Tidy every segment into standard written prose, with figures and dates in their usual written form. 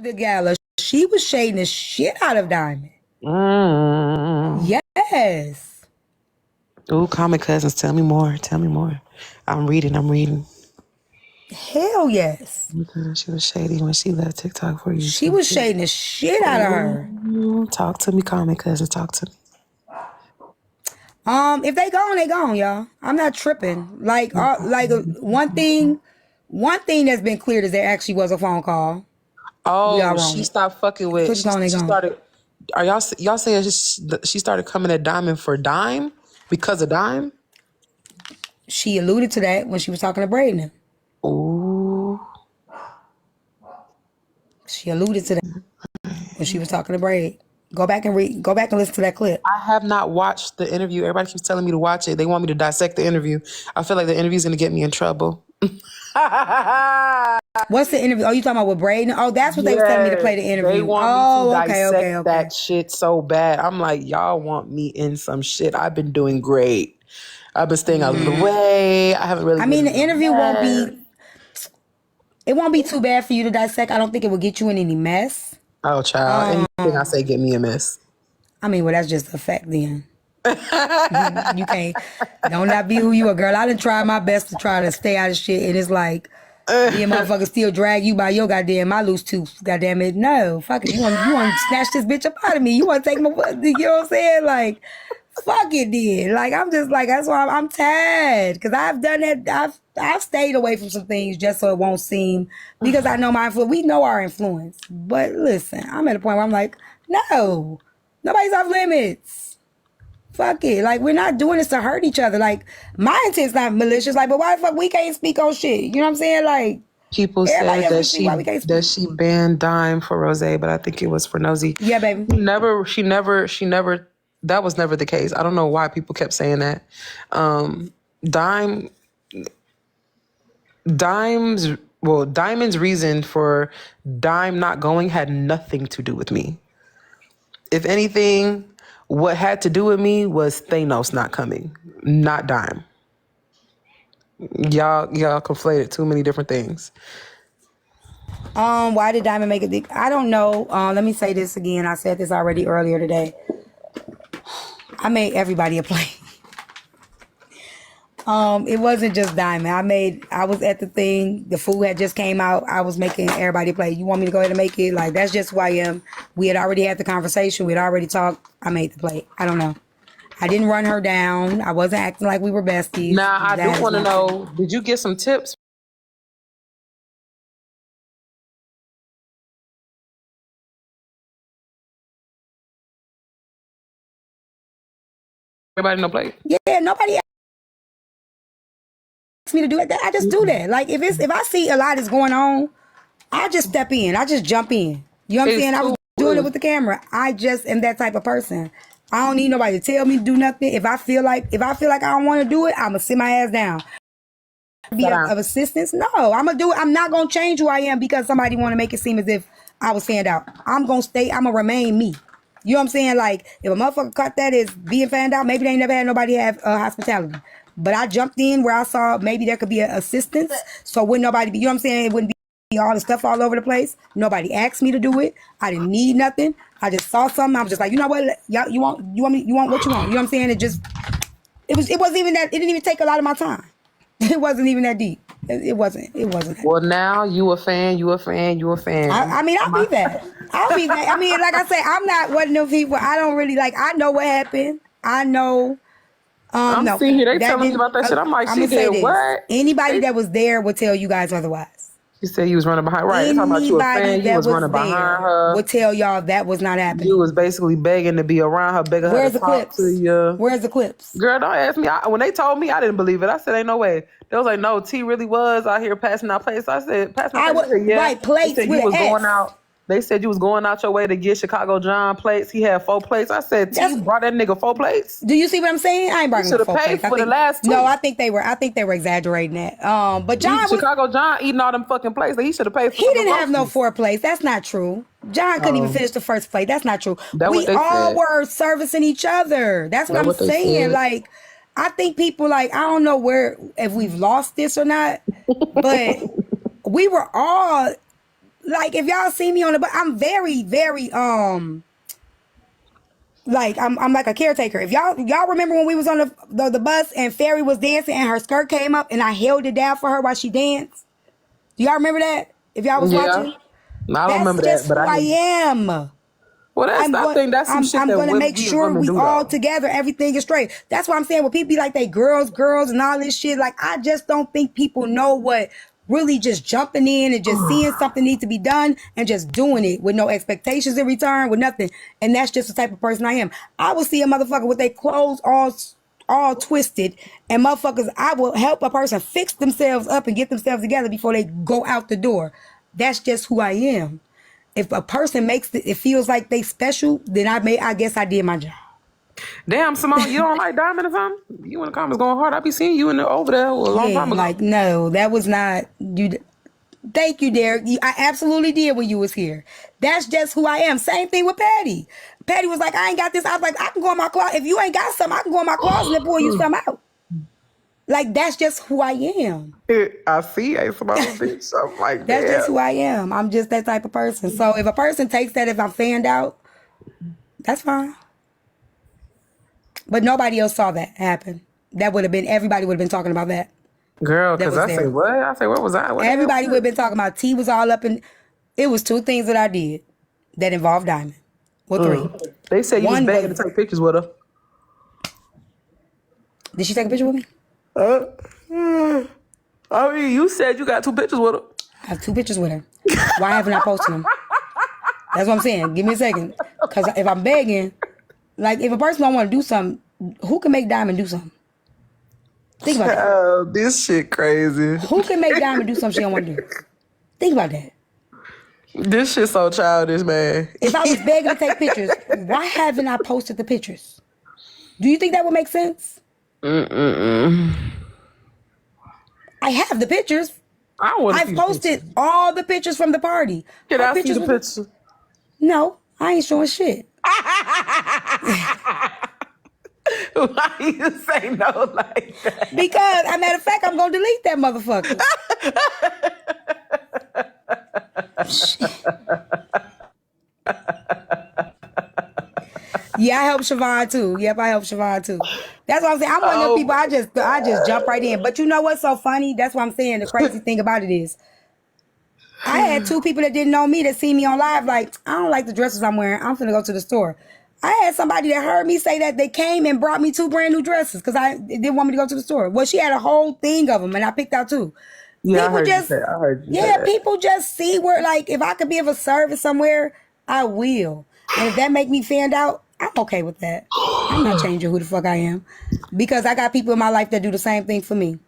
the gala, she was shading the shit out of Diamond. Yes. Ooh, Comic Cousins, tell me more. Tell me more. I'm reading. Hell yes. She was shady when she left TikTok for you. She was shading the shit out of her. Talk to me, Comic Cousins. Talk to me. If they gone, they gone, y'all. I'm not tripping. One thing that's been cleared is there actually was a phone call. Oh, she stopped fucking with. She gone. started. Are y'all saying she started coming at Diamond for Dime because of Dime? She alluded to that when she was talking to Braden. Ooh. She alluded to that when she was talking to Braid. Go back and listen to that clip. I have not watched the interview. Everybody keeps telling me to watch it. They want me to dissect the interview. I feel like the interview's gonna get me in trouble. What's the interview? Oh, you talking about with Braden? Oh, that's what they was telling me to play the interview. They want me to dissect that shit so bad. I'm like, y'all want me in some shit. I've been doing great. I've been staying out of the way. I haven't really. I mean, the interview won't be. It won't be too bad for you to dissect. I don't think it will get you in any mess. Oh, child. Anything I say get me a mess. I mean, well, that's just a fact then. You can't. Don't not be who you are, girl. I done tried my best to try to stay out of shit, and it's like, yeah, motherfucker still drag you by your goddamn my loose tooth. Goddamn it, no, fuck it. You want to snatch this bitch up out of me? You want to take my? You know what I'm saying? Like, fuck it, then. Like, I'm just like, that's why I'm tired, because I've done that. I've stayed away from some things just so it won't seem, because I know my influence. We know our influence, but listen, I'm at a point where I'm like, no, nobody's off limits. Fuck it. Like, we're not doing this to hurt each other. Like, my intent's not malicious. Like, but why the fuck we can't speak on shit? You know what I'm saying? Like, people said that she banned Dime for Rose, but I think it was for Nosy. Yeah, baby. She never. That was never the case. I don't know why people kept saying that. Diamond's reason for Dime not going had nothing to do with me. If anything, what had to do with me was Thanos not coming, not Dime. Y'all conflated too many different things. Why did Diamond make it? I don't know. Let me say this again. I said this already earlier today. I made everybody a plate. It wasn't just Diamond. I was at the thing. The food had just came out. I was making everybody play. You want me to go ahead and make it? Like, that's just who I am. We had already had the conversation. We had already talked. I made the plate. I don't know. I didn't run her down. I wasn't acting like we were besties. Now, I do want to know, did you get some tips? Everybody no plate? Yeah, nobody asked me to do it. I just do that. Like, if I see a lot is going on, I just step in. I just jump in. You know what I'm saying? I was doing it with the camera. I just am that type of person. I don't need nobody to tell me to do nothing. If I feel like I don't want to do it, I'm gonna sit my ass down. Be of assistance? No, I'm gonna do it. I'm not gonna change who I am because somebody want to make it seem as if I was fanned out. I'm gonna remain me. You know what I'm saying? Like, if a motherfucker caught that as being fanned out, maybe they never had nobody have hospitality. But I jumped in where I saw maybe there could be an assistance. So wouldn't nobody be, you know what I'm saying? It wouldn't be all the stuff all over the place. Nobody asked me to do it. I didn't need nothing. I just saw something. I was just like, you know what? You want what you want. You know what I'm saying? It wasn't even that. It didn't even take a lot of my time. It wasn't even that deep. It wasn't. Well, now you a fan. I mean, I'll be that. I mean, like I say, I'm not one of them people. I don't really like. I know what happened. I know. I'm no, seeing here. They telling me about that shit. I'm like, she did what? Anybody that was there would tell you guys otherwise. She said you was running behind. Right. Talking about you a fan. You was running behind her. Would tell y'all that was not happening. You was basically begging to be around her, begging her to talk to you. Where's the clips? Girl, don't ask me. When they told me, I didn't believe it. I said, ain't no way. They was like, no, T really was out here passing out plates. I said, passing out plates? Yeah. Right, plates with you was going out. They said you was going out your way to get Chicago John plates. He had 4 plates. I said, T brought that nigga 4 plates. Do you see what I'm saying? I ain't brought him 4 plates. Should have paid for the last 2. No, I think they were exaggerating that. But John Chicago John eating all them fucking plates. He should have paid for. He didn't have no 4 plates. That's not true. John couldn't even finish the first plate. That's not true. We all were servicing each other. That's what I'm saying. Like, I think people, like, I don't know if we've lost this or not, but we were all like if y'all see me on the bus, I'm very, very like I'm like a caretaker. If y'all remember when we was on the bus and Fairy was dancing and her skirt came up and I held it down for her while she danced? Do y'all remember that? If y'all was Yeah. watching? I don't That's remember that, just but who I I hear. am. Well, I think that's some shit I'm that gonna make we as sure women we do all though. together, everything is straight. That's why I'm saying when people be like they girls and all this shit, like I just don't think people know what really just jumping in and just seeing something need to be done and just doing it with no expectations in return, with nothing. And that's just the type of person I am. I will see a motherfucker with their clothes all twisted and motherfuckers, I will help a person fix themselves up and get themselves together before they go out the door. That's just who I am. If a person makes it feels like they special, then I guess I did my job. Damn, Simone, you don't like Diamond or something? You in the comments going hard. I be seeing you over there a long Yeah, time ago. like no, that was not you. Thank you, Derek. I absolutely did when you was here. That's just who I am. Same thing with Patty. Patty was like, I ain't got this. I was like, I can go in my closet. If you ain't got something, I can go in my closet and pull you some out. Like that's just who I am. I see a Simone bitch. Something like That's just that. who I am. I'm just that type of person. So if a person takes that, if I'm fanned out, that's fine. But nobody else saw that happen. That would have been, everybody would have been talking about that. Girl, That because was I say there. what? I say, where was I? What the hell Everybody would was have been talking about T was all up in. It was 2 things that I did that involved Diamond. Well, 3. They said you was One begging was, to take pictures with her. did she take a picture with me? I mean, you said you got 2 pictures with her. I have 2 pictures with her. Why haven't I posted them? That's what I'm saying. Give me a second. Because if I'm begging, like if a person don't want to do something, who can make Diamond do something? Think about that. Oh, this shit crazy. Who can make Diamond do something she don't want to do? Think about that. This shit so childish, man. If I was begging to take pictures, why haven't I posted the pictures? Do you think that would make sense? I have the pictures. I want to I've see posted pictures. all the pictures from the party. Can Her I see the with- picture? No, I ain't showing shit. Why you say no like that? Because, as a matter of fact, I'm going to delete that motherfucker. Yeah, I help Siobhan too. Yep, I help Siobhan too. That's what I'm saying. I'm one of them people, I just jump right in. But you know what's so funny? That's what I'm saying. The crazy thing about it is, I had 2 people that didn't know me that see me on live like, I don't like the dresses I'm wearing. I'm finna go to the store. I had somebody that heard me say that they came and brought me 2 brand new dresses because I didn't want me to go to the store. Well, she had a whole thing of them and I picked out 2. Yeah, People just, I heard you say yeah, that. people just see where, like, if I could be of a service somewhere, I will. And if that make me fanned out, I'm okay with that. I'm not changing who the fuck I am because I got people in my life that do the same thing for me.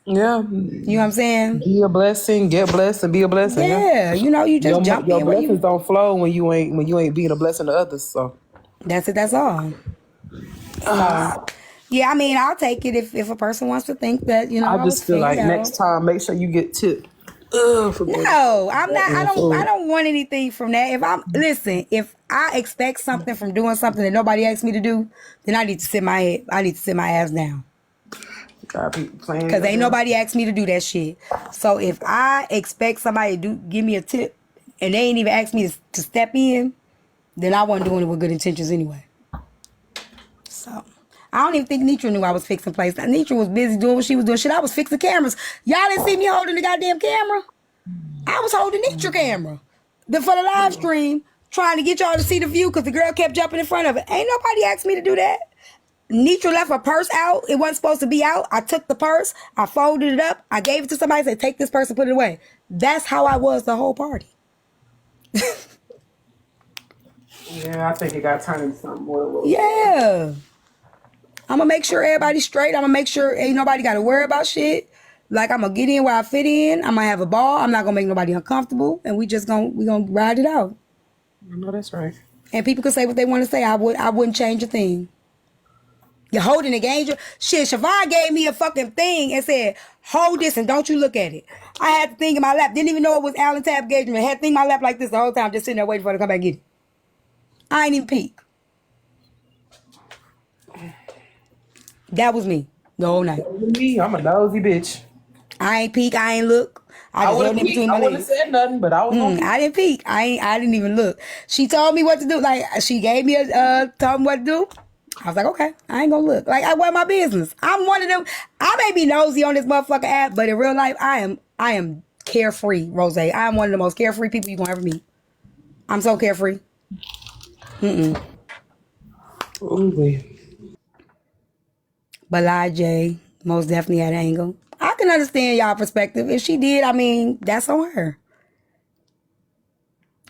Yeah. You know what I'm saying? Be a blessing, get blessed, and be a blessing. Yeah, you know, you just jump Your in where blessings you. don't flow when you ain't being a blessing to others. So That's it. That's all. So, yeah, I mean, I'll take it if a person wants to think that, you know, I I was just feel like fanned out. next time, make sure you get tipped. For being- No, I'm not. I don't want anything from that. If I expect something from doing something that nobody asked me to do, then I need to sit my ass down. Because ain't nobody asked me to do that shit. So if I expect somebody to give me a tip and they ain't even asked me to step in, then I wasn't doing it with good intentions anyway. So I don't even think Nitra knew I was fixing plates. Nitra was busy doing what she was doing. Shit, I was fixing cameras. Y'all didn't see me holding the goddamn camera. I was holding Nitra camera for the live stream, trying to get y'all to see the view because the girl kept jumping in front of it. Ain't nobody asked me to do that. Nitra left her purse out. It wasn't supposed to be out. I took the purse. I folded it up. I gave it to somebody. Said, take this purse and put it away. That's how I was the whole party. Yeah, I think it got turned into something more. Yeah. I'm going to make sure everybody's straight. I'm going to make sure ain't nobody got to worry about shit. Like, I'm going to get in where I fit in. I'm going to have a ball. I'm not going to make nobody uncomfortable. And we gonna ride it out. I know that's right. And people can say what they want to say. I wouldn't change a thing. You're holding the angel. Shit, Siobhan gave me a fucking thing and said, hold this and don't you look at it. I had the thing in my lap. Didn't even know it was Allen Tab engagement. I had the thing in my lap like this the whole time, just sitting there waiting for her to come back and get it. I ain't even peek. That was me the whole night. Me, I'm a nosy bitch. I ain't peek. I ain't look. I I just would held have it between my I wouldn't legs. have said nothing, but I was gonna peek. I didn't peek. I didn't even look. She told me what to do. Like she gave me told me what to do. I was like, okay, I ain't gonna look. Like I want my business. I'm one of them. I may be nosy on this motherfucker app, but in real life, I am carefree, Rose. I am one of the most carefree people you gonna ever meet. I'm so carefree. Ooh, But Elijah J most definitely had an angle. I can understand y'all perspective. If she did, I mean, that's on her.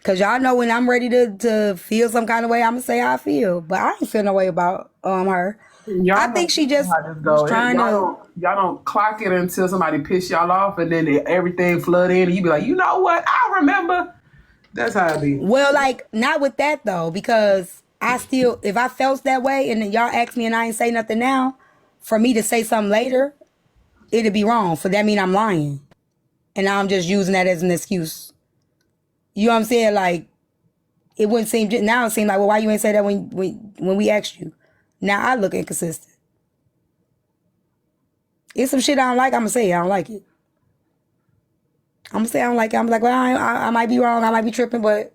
Cause y'all know when I'm ready to feel some kind of way, I'm gonna say how I feel. But I ain't feel no way about her. I y'all think know she just how this was go. trying to. Y'all don't clock it until somebody piss y'all off, and then everything flood in, and you be like, you know what? I remember. That's how it be. Well, like not with that though, because I still, if I felt that way, and then y'all ask me and I ain't say nothing now, for me to say something later, it'd be wrong. For that mean I'm lying, and now I'm just using that as an excuse. You know what I'm saying? Like it wouldn't seem now. It seems like, well, why you ain't say that when we asked you? Now I look inconsistent. It's some shit I don't like. I'm gonna say I don't like it. I'm gonna say I don't like it. I'm like, well, I might be wrong. I might be tripping, but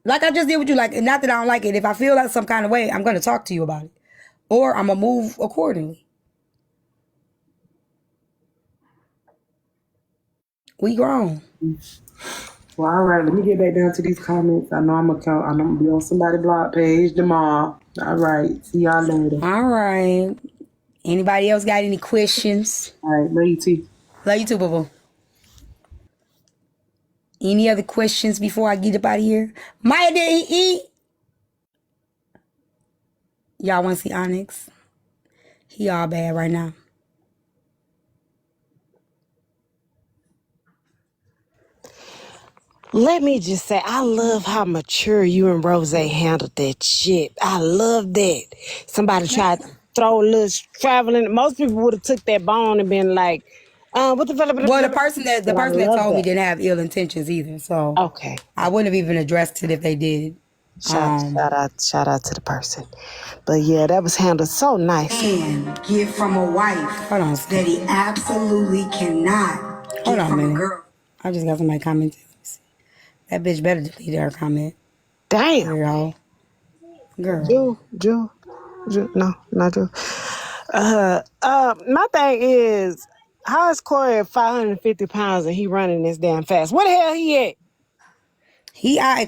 like I just did with you. Like, not that I don't like it. If I feel like some kind of way, I'm gonna talk to you about it, or I'm gonna move accordingly. We grown. Well, all right. Let me get back down to these comments. I know I'm gonna be on somebody's blog page tomorrow. All right. See y'all later. All right. Anybody else got any questions? All right. Love you too. Love you too, boo. Any other questions before I get up out of here? Maya, did he eat? Y'all want to see Onyx? He all bad right now. Let me just say, I love how mature you and Rose handled that shit. I love that. Somebody tried to throw a little traveling. Most people would have took that bone and been like, what the fuck? Well, the person that But I love told me that. didn't have ill intentions either, so Okay. I wouldn't have even addressed it if they did. Shout out to the person. But yeah, that was handled so nice. And get from a wife that he absolutely cannot get from a girl. I just got somebody commenting. That bitch better delete her comment. Damn. Girl. Drew. No, not Drew. My thing is, how is Corey at 550 pounds and he running this damn fast? Where the hell he at?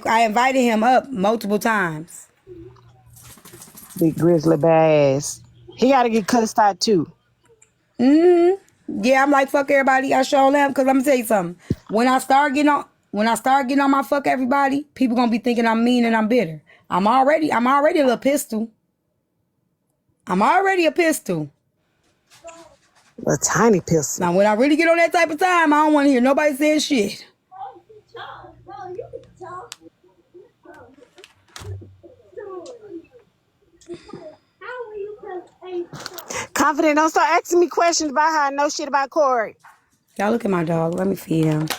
I invited him up multiple times. Big grizzly bear ass. He got to get cussed out too. Yeah, I'm like, fuck everybody. I show them, because I'm gonna tell you something. When I start getting on my fuck everybody, people gonna be thinking I'm mean and I'm bitter. I'm already a little pistol. I'm already a pistol. A tiny pistol. Now, when I really get on that type of time, I don't want to hear nobody saying shit. Confident, don't start asking me questions about how I know shit about Corey. Y'all look at my dog. Let me feed him.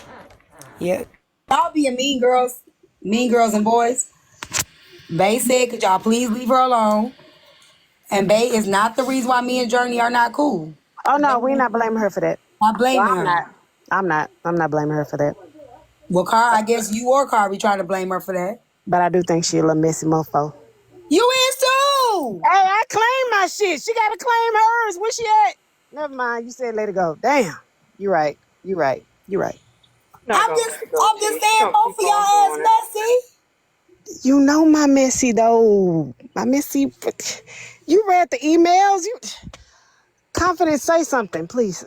Yeah. Y'all being mean girls and boys. Bay said, could y'all please leave her alone? And Bay is not the reason why me and Journey are not cool. Oh no, we're not blaming her for that. Not blaming her. I'm not blaming her for that. Well, Car, I guess you or Car be trying to blame her for that. But I do think she a little messy mofo. You is too. Hey, I claim my shit. She gotta claim hers. Where she at? Never mind. You said let it go. Damn. You're right. You right. I'm just saying both of y'all ass messy. You know my messy though. My messy. You read the emails. You confident. Say something, please.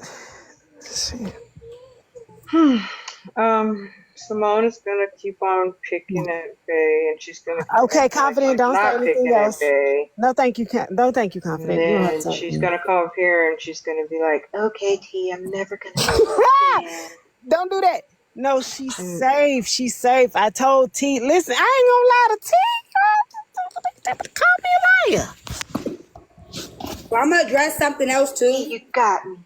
Simone is gonna keep on picking at Bay, and she's gonna Okay, confident. Don't say anything else. Bay. No, thank you. No, thank you, confident. And You don't have then to she's gonna come up here and she's gonna be like, "Okay, T, I'm never gonna do it again." Don't do that. No, she's safe. She's safe. I told T. Listen, I ain't gonna lie to T. Call me a liar. Well, I'm gonna address something else too. You got me.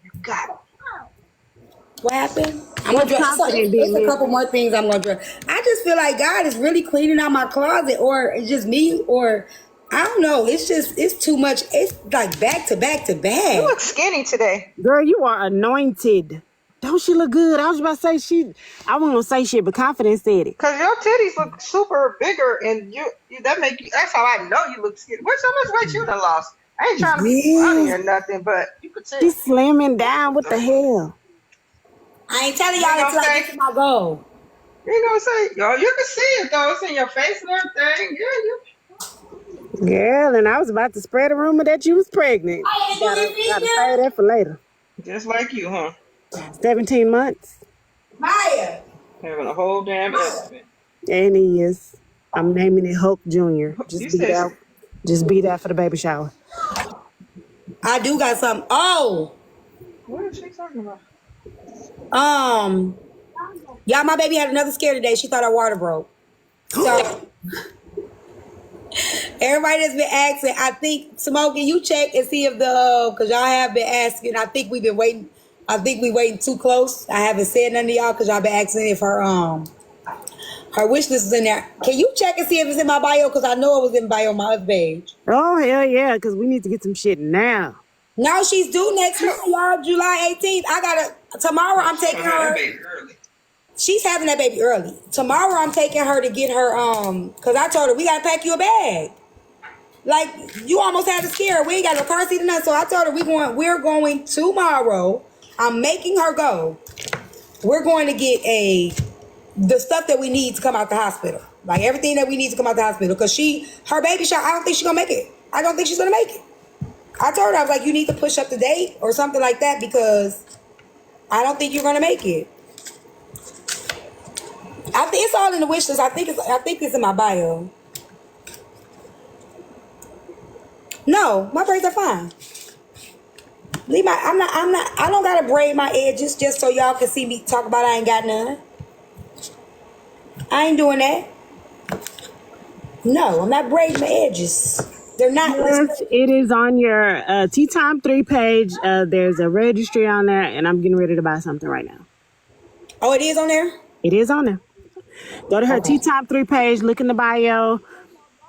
What happened? I'm gonna address. There's a couple more things I'm gonna address. I just feel like God is really cleaning out my closet, or it's just me, or I don't know. It's too much. It's like back to back to back. You look skinny today. Girl, you are anointed. Don't she look good? I was about to say I wasn't gonna say shit, but Confidence said it. Cause your titties look super bigger, and you that make you. That's how I know you look skinny. What's so much weight you done lost? I ain't trying to be funny Yeah. or nothing, but you could tell. She's slimming down. What the hell? I ain't telling You y'all know until what I I'm get to my goal. You know what I'm saying? Yo, you can see it though. It's in your face and everything. Yeah, you. Girl, and I was about to spread a rumor that you was pregnant. I Gotta save that for later. Just like you, huh? 17 months. Maya. Having a whole damn elephant. And he is. I'm naming it Hulk Jr. You said, Just be there for the baby shower. I do got something. Oh, what is she talking about? y'all, my baby had another scare today. She thought her water broke. So everybody that's been asking, I think, Simone, can you check and see if because y'all have been asking. I think we've been waiting. I think we waiting too close. I haven't said nothing to y'all because y'all been asking if her wish list is in there. Can you check and see if it's in my bio? Because I know it was in bio on my other page. Oh, hell yeah, because we need to get some shit now. No, she's due next month, y'all, July 18th. Tomorrow I'm taking her. She's having that baby early. Tomorrow I'm taking her to get her, because I told her, we got to pack you a bag. Like, you almost had to scare her. We ain't got no car seat or nothing. So I told her, we're going tomorrow. I'm making her go. We're going to get the stuff that we need to come out the hospital. Like, everything that we need to come out the hospital. Because her baby shower, I don't think she's going to make it. I don't think she's going to make it. I told her, I was like, you need to push up the date or something like that because I don't think you're going to make it. I think it's all in the wish list. I think it's in my bio. No, my braids are fine. I don't gotta braid my edges just so y'all can see me talk about I ain't got none. I ain't doing that. No, I'm not braiding my edges. They're not. Yes, it is on your Tea Time 3 page. There's a registry on there, and I'm getting ready to buy something right now. Oh, it is on there? It is on there. Go to her Tea Time 3 page, look in the bio.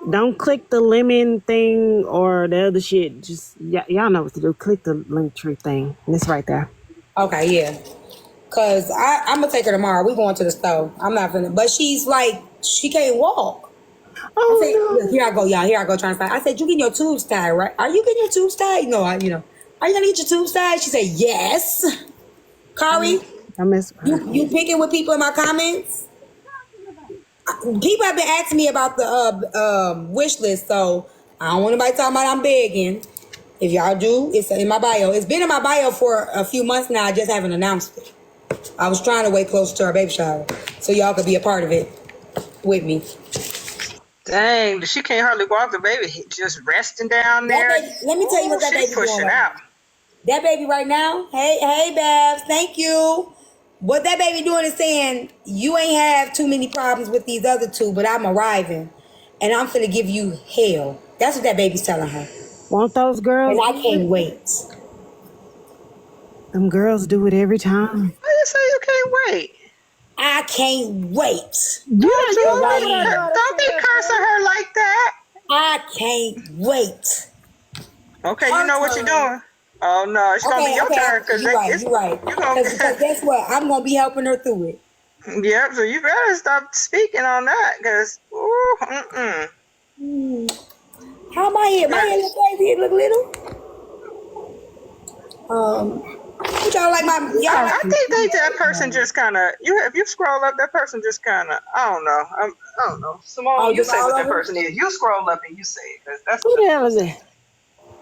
Don't click the lemon thing or the other shit. Just, y'all know what to do. Click the link tree thing. And it's right there. Okay, yeah. Because I'm going to take her tomorrow. We're going to the store. I'm not finna. But she's like, she can't walk. Oh, I said, look, here I go, y'all. Here I go trying to find. I said, you getting your tubes tied, right? Are you getting your tubes tied? No, are you going to get your tubes tied? She said, yes. Kari, I miss her. you picking with people in my comments? People have been asking me about the wish list, so I don't want anybody talking about I'm begging. If y'all do, it's in my bio. It's been in my bio for a few months now. I just haven't announced it. I was trying to wait closer to our baby shower so y'all could be a part of it with me. Dang, she can't hardly walk. The baby just resting down there. Baby, let me tell you what that baby pushing doing. out. That baby right now, hey, Babs, thank you. What that baby doing is saying, you ain't have too many problems with these other two, but I'm arriving, and I'm finna give you hell. That's what that baby's telling her. Want those girls? And I can't wait. Them girls do it every time. Why you say you can't wait? I can't wait. Don't be cursing her like that. I can't wait. Okay, you know what you're doing. Oh no, it's gonna be your turn because you're right. Because guess what? I'm gonna be helping her through it. Yep. So you better stop speaking on that because How my hair? My hair look crazy. It look little. Y'all like my? Y'all I think that person just kind of if you scroll up, that person just kind of I don't know. I don't know. Simone, you say what that person is. You scroll up and you say it because that's who the hell is it?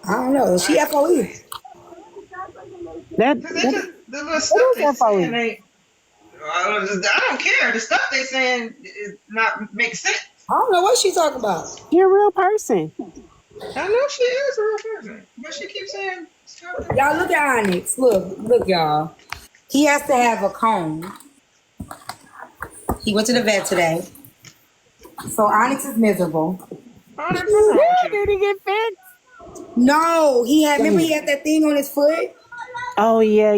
I don't know. She FOE. The little stuff they saying ain't. I don't care. The stuff they saying is not makes sense. I don't know what she talking about. You're a real person. I know she is a real person, but she keeps saying stuff. Y'all look at Onyx. Look, y'all. He has to have a comb. He went to the vet today, so Onyx is miserable. Did he get fixed? No, remember he had that thing on his foot? Oh, yeah.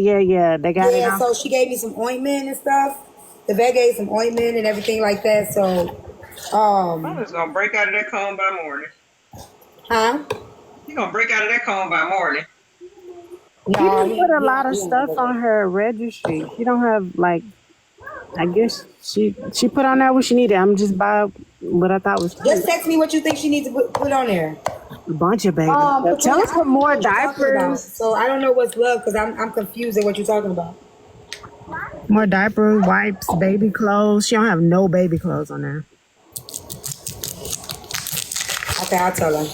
They got it on. So she gave me some ointment and stuff. The vet gave some ointment and everything like that, so... I'm just gonna break out of that comb by morning. Huh? You gonna break out of that comb by morning. She No, put a lot of he don't stuff do on her registry. She don't have like. I guess she put on there what she needed. I'm just by what I thought was that. Just cute. text me what you think she needs to put on there. A bunch of baby stuff. Tell Katrina, us I for don't even know more what you're talking about. diapers. So I don't know what's love because I'm confused at what you're talking about. More diapers, wipes, baby clothes. She don't have no baby clothes on there. Okay, I'll tell her.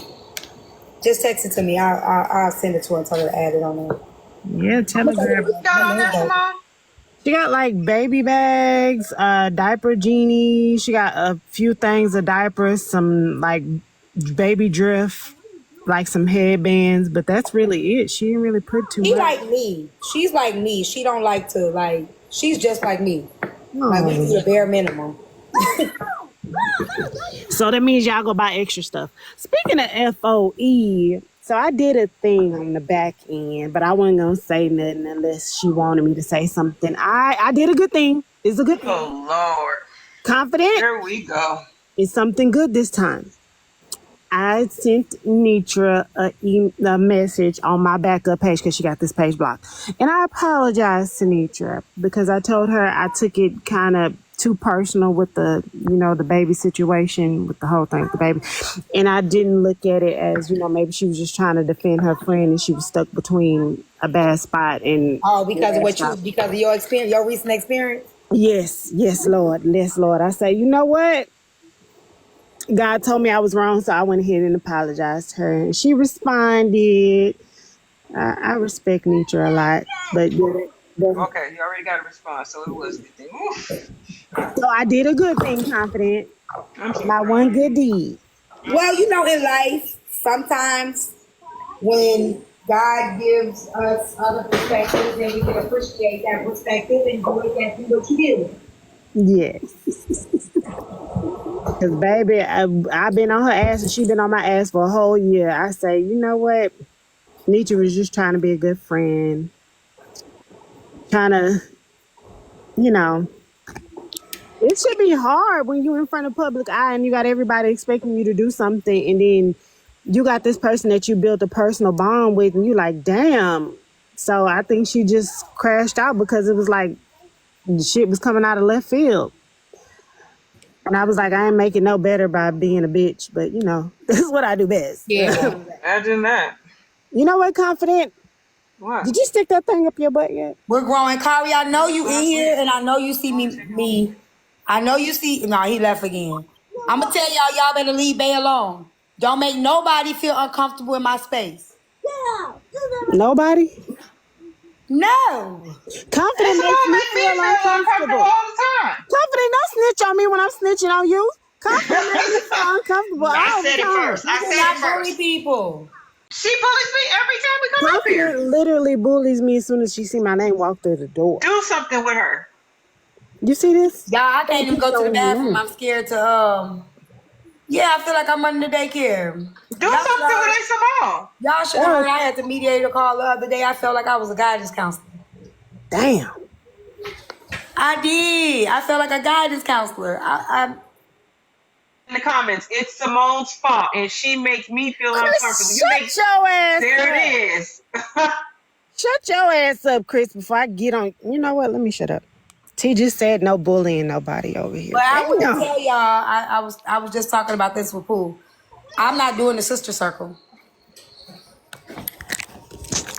Just text it to me. I'll send it to her and tell her to add it on there. Yeah, Telegram. What you got on there, Simone? She got like baby bags, diaper genie. She got a few things of diapers, some like baby drift, like some headbands, but that's really it. She didn't really put too She much. like me. She's like me. She don't like to like. She's just like me. Like we do the bare minimum. So that means y'all go buy extra stuff. Speaking of FOE, so I did a thing on the back end, but I wasn't gonna say nothing unless she wanted me to say something. I did a good thing. It's a good thing. Oh Lord. Confident. Here we go. It's something good this time. I sent Nitra a message on my backup page because she got this page blocked. And I apologize to Nitra because I told her I took it kind of too personal with the baby situation, with the whole thing with the baby. And I didn't look at it as, maybe she was just trying to defend her friend and she was stuck between a bad spot and... Oh, because of your experience, your recent experience? Yes, Lord. Yes, Lord. I say, you know what? God told me I was wrong, so I went ahead and apologized to her. And she responded. I respect Nitra a lot, but Okay, you already got a response, so it was a good thing. Oof. So I did a good thing, Confident. I'm so My proud. one good deed. Well, in life, sometimes when God gives us other perspectives, then we can appreciate that perspective and do exactly what you did. Yes. Because, baby, I've been on her ass and she been on my ass for a whole year. I say, you know what? Nitra was just trying to be a good friend. Trying to, it should be hard when you're in front of public eye and you got everybody expecting you to do something, and then you got this person that you built a personal bond with, and you like, damn. So I think she just crashed out because it was like shit was coming out of left field. And I was like, I ain't making no better by being a bitch, but this is what I do best. Yeah. Imagine that. You know what, Confident? What? Did you stick that thing up your butt yet? We're growing. Kari, I know you in here, and I know you see me. I know you see. No, he left again. I'm going to tell y'all better leave Bay alone. Don't make nobody feel uncomfortable in my space. Nobody? No. Confident makes me feel uncomfortable. all the time. Confident, don't snitch on me when I'm snitching on you. Confident makes me feel uncomfortable all I the said it time. first. I said Not it bully first. people. She bullies me every time we come up here. Confident literally bullies me as soon as she see my name walk through the door. Do something with her. You see this? Y'all, I can't even go to the bathroom. I'm scared to, yeah, I feel like I'm running the daycare. Do something with A. Simone. Y'all should have heard I had the mediator call the other day. I felt like I was a guidance counselor. Damn. I did. I felt like a guidance counselor. In the comments, it's Simone's fault, and she makes me feel uncomfortable. Shut your ass There up. it is. Shut your ass up, Chris, before I get on. You know what? Let me shut up. T just said no bullying nobody over here. But I would Damn. tell y'all, I was just talking about this with Pooh. I'm not doing the sister circle.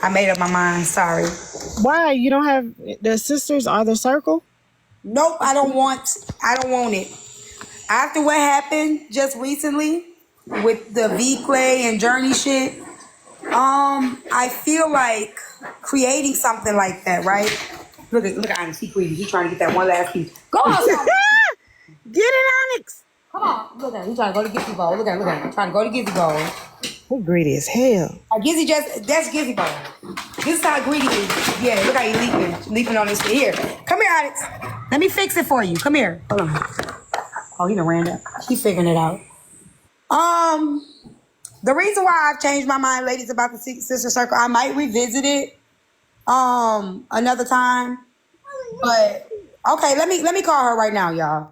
I made up my mind. Sorry. Why? You don't have the sisters or the circle? Nope. I don't want it. After what happened just recently with the V Clay and Journey shit, I feel like creating something like that, right? Look at Onyx. He's greedy. He's trying to get that one last piece. Go on, son. Get it, Onyx. Come on. Look at him. He's trying to go to Gizzy Bowl. Look at him. Trying to go to Gizzy Bowl. Who greedy as hell? That's Gizzy Bowl. This is how greedy he is. Yeah, look how he leaping on this. Here. Come here, Onyx. Let me fix it for you. Come here. Hold on. Oh, he done ran up. He's figuring it out. The reason why I've changed my mind, ladies, about the sister circle, I might revisit it another time. But okay, let me call her right now, y'all.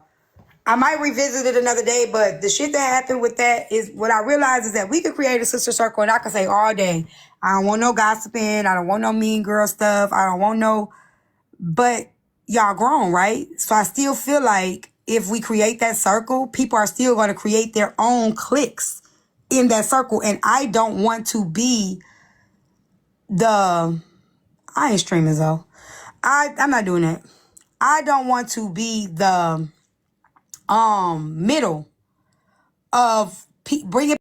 I might revisit it another day, but the shit that happened with that is what I realized is that we could create a sister circle, and I could say all day, I don't want no gossiping. I don't want no mean girl stuff. I don't want no, but y'all grown, right? So I still feel like if we create that circle, people are still going to create their own cliques in that circle. And I don't want to be I ain't streaming though. I'm not doing that. I don't want to be the middle of bringing.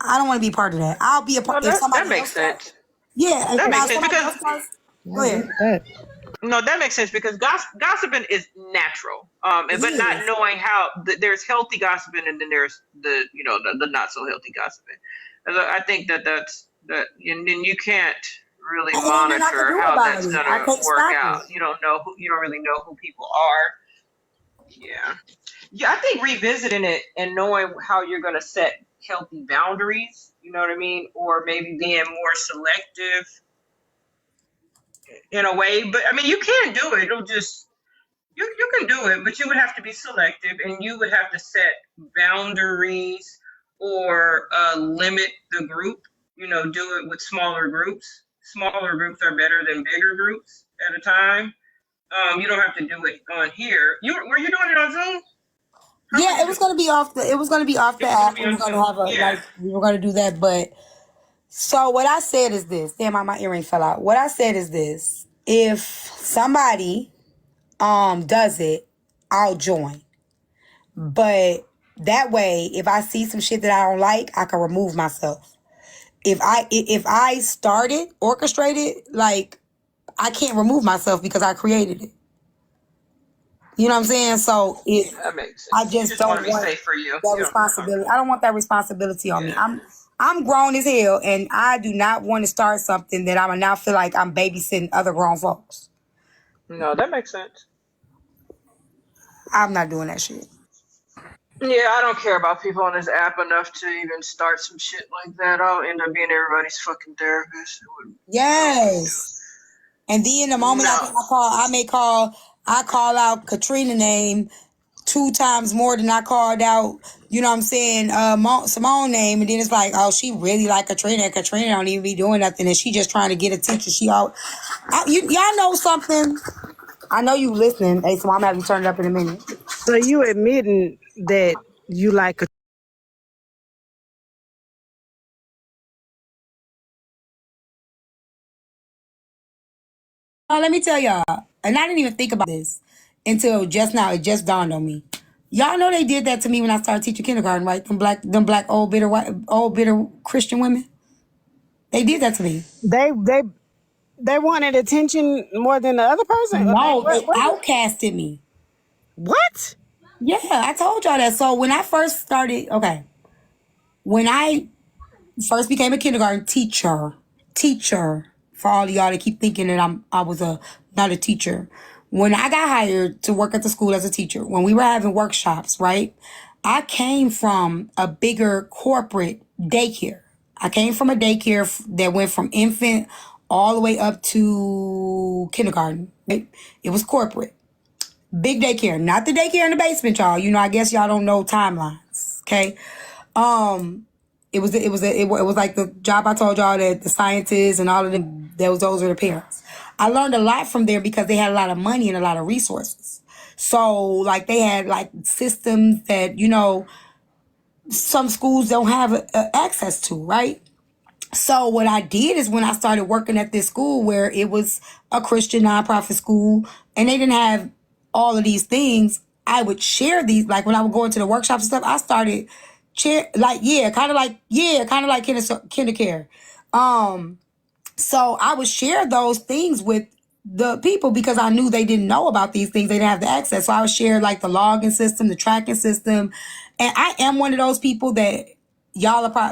I don't want to be part of that. I'll be a No, part if that somebody makes else does. sense. Yeah, That now makes sense somebody because else does. Go ahead. no, that makes sense because gossiping is natural. But It not is. knowing how there's healthy gossiping and then there's the not so healthy gossiping. And so I think that's that, and then you can't really And ain't nothing I can monitor do how about that's it. I gonna can't work stop it. out. You don't really know who people are. Yeah. Yeah, I think revisiting it and knowing how you're going to set healthy boundaries, you know what I mean? Or maybe being more selective in a way. But I mean, you can do it. It'll just, you can do it, but you would have to be selective and you would have to set boundaries or limit the group, do it with smaller groups. Smaller groups are better than bigger groups at a time. You don't have to do it on here. Were you doing it on Zoom? How were Yeah, you it was doing? gonna be off It the was going to app. be We were on gonna Zoom. have Yeah. we were gonna do that, but so what I said is this. Damn, my earring fell out. What I said is this. If somebody does it, I'll join. But that way, if I see some shit that I don't like, I can remove myself. If I started, orchestrated, like I can't remove myself because I created it. You know what I'm saying? So That makes I sense. You just just want to don't be want safe for you. that You don't. responsibility. I don't want that responsibility on me. Yeah. I'm grown as hell, and I do not want to start something that I'm now feel like I'm babysitting other grown folks. No, that makes sense. I'm not doing that shit. Yeah, I don't care about people on this app enough to even start some shit like that. I'll end up being everybody's fucking therapist. No, thank Yes. And then the you. moment No. I call out Katrina name 2 times more than I called out, you know what I'm saying, Simone name, and then it's like, oh, she really like Katrina, and Katrina don't even be doing nothing, and she just trying to get attention. Y'all know something? I know you listening, hey, so I'm gonna have you turn it up in a minute. So you admitting that you like a Let me tell y'all, and I didn't even think about this until just now. It just dawned on me. Y'all know they did that to me when I started teaching kindergarten, right? Them black old bitter Christian women. They did that to me. they wanted attention more than the other person? Or No, they what? outcasted me. What? Yeah, I told y'all that. So when I first started, when I first became a kindergarten teacher, for all of y'all that keep thinking that I was not a teacher. When I got hired to work at the school as a teacher, when we were having workshops, right? I came from a bigger corporate daycare. I came from a daycare that went from infant all the way up to kindergarten. Right? It was corporate. Big daycare, not the daycare in the basement, y'all. I guess y'all don't know timelines. Okay. It was like the job I told y'all that the scientists and all of them, those were the parents. I learned a lot from there because they had a lot of money and a lot of resources. So like they had like systems that, some schools don't have access to, right? So what I did is when I started working at this school where it was a Christian nonprofit school and they didn't have all of these things, I would share these. Like when I would go into the workshops and stuff, I started kind of like kinder care. So I would share those things with the people because I knew they didn't know about these things. They didn't have the access. So I would share like the logging system, the tracking system. And I am one of those people that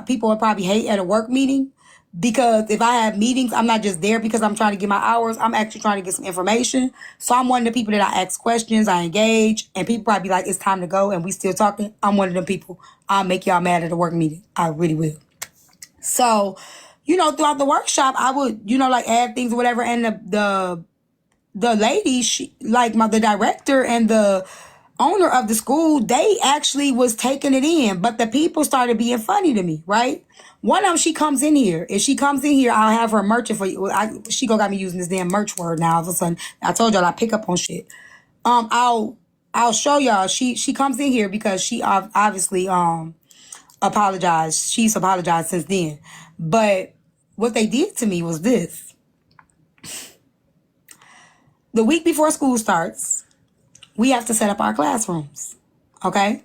people will probably hate at a work meeting because if I have meetings, I'm not just there because I'm trying to get my hours. I'm actually trying to get some information. So I'm one of the people that I ask questions, I engage, and people probably be like, it's time to go and we still talking. I'm one of them people. I'll make y'all mad at a work meeting. I really will. So, throughout the workshop, I would, like add things or whatever. And the lady, she like the director and the owner of the school, they actually was taking it in, but the people started being funny to me, right? One of them, she comes in here. If she comes in here, I'll have her merchant for you. She got me using this damn merch word now. All of a sudden, I told y'all I pick up on shit. I'll show y'all. She comes in here because she obviously apologized. She's apologized since then. But what they did to me was this. The week before school starts, we have to set up our classrooms. Okay?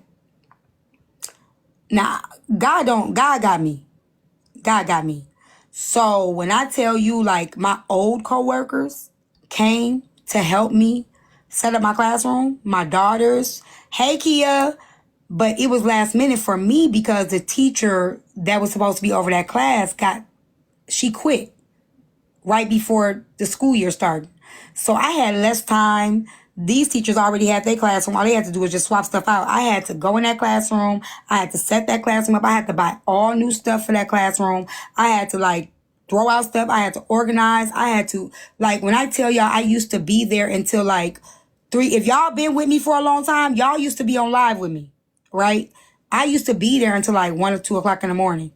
Now, God got me. God got me. So when I tell you, like, my old coworkers came to help me set up my classroom, my daughters, hey Kia, but it was last minute for me because the teacher that was supposed to be over that class she quit right before the school year started. So I had less time. These teachers already had their classroom. All they had to do was just swap stuff out. I had to go in that classroom. I had to set that classroom up. I had to buy all new stuff for that classroom. I had to like throw out stuff. I had to organize. I had to, like, when I tell y'all, I used to be there until like 3. If y'all been with me for a long time, y'all used to be on live with me, right? I used to be there until like 1 or 2 o'clock in the morning.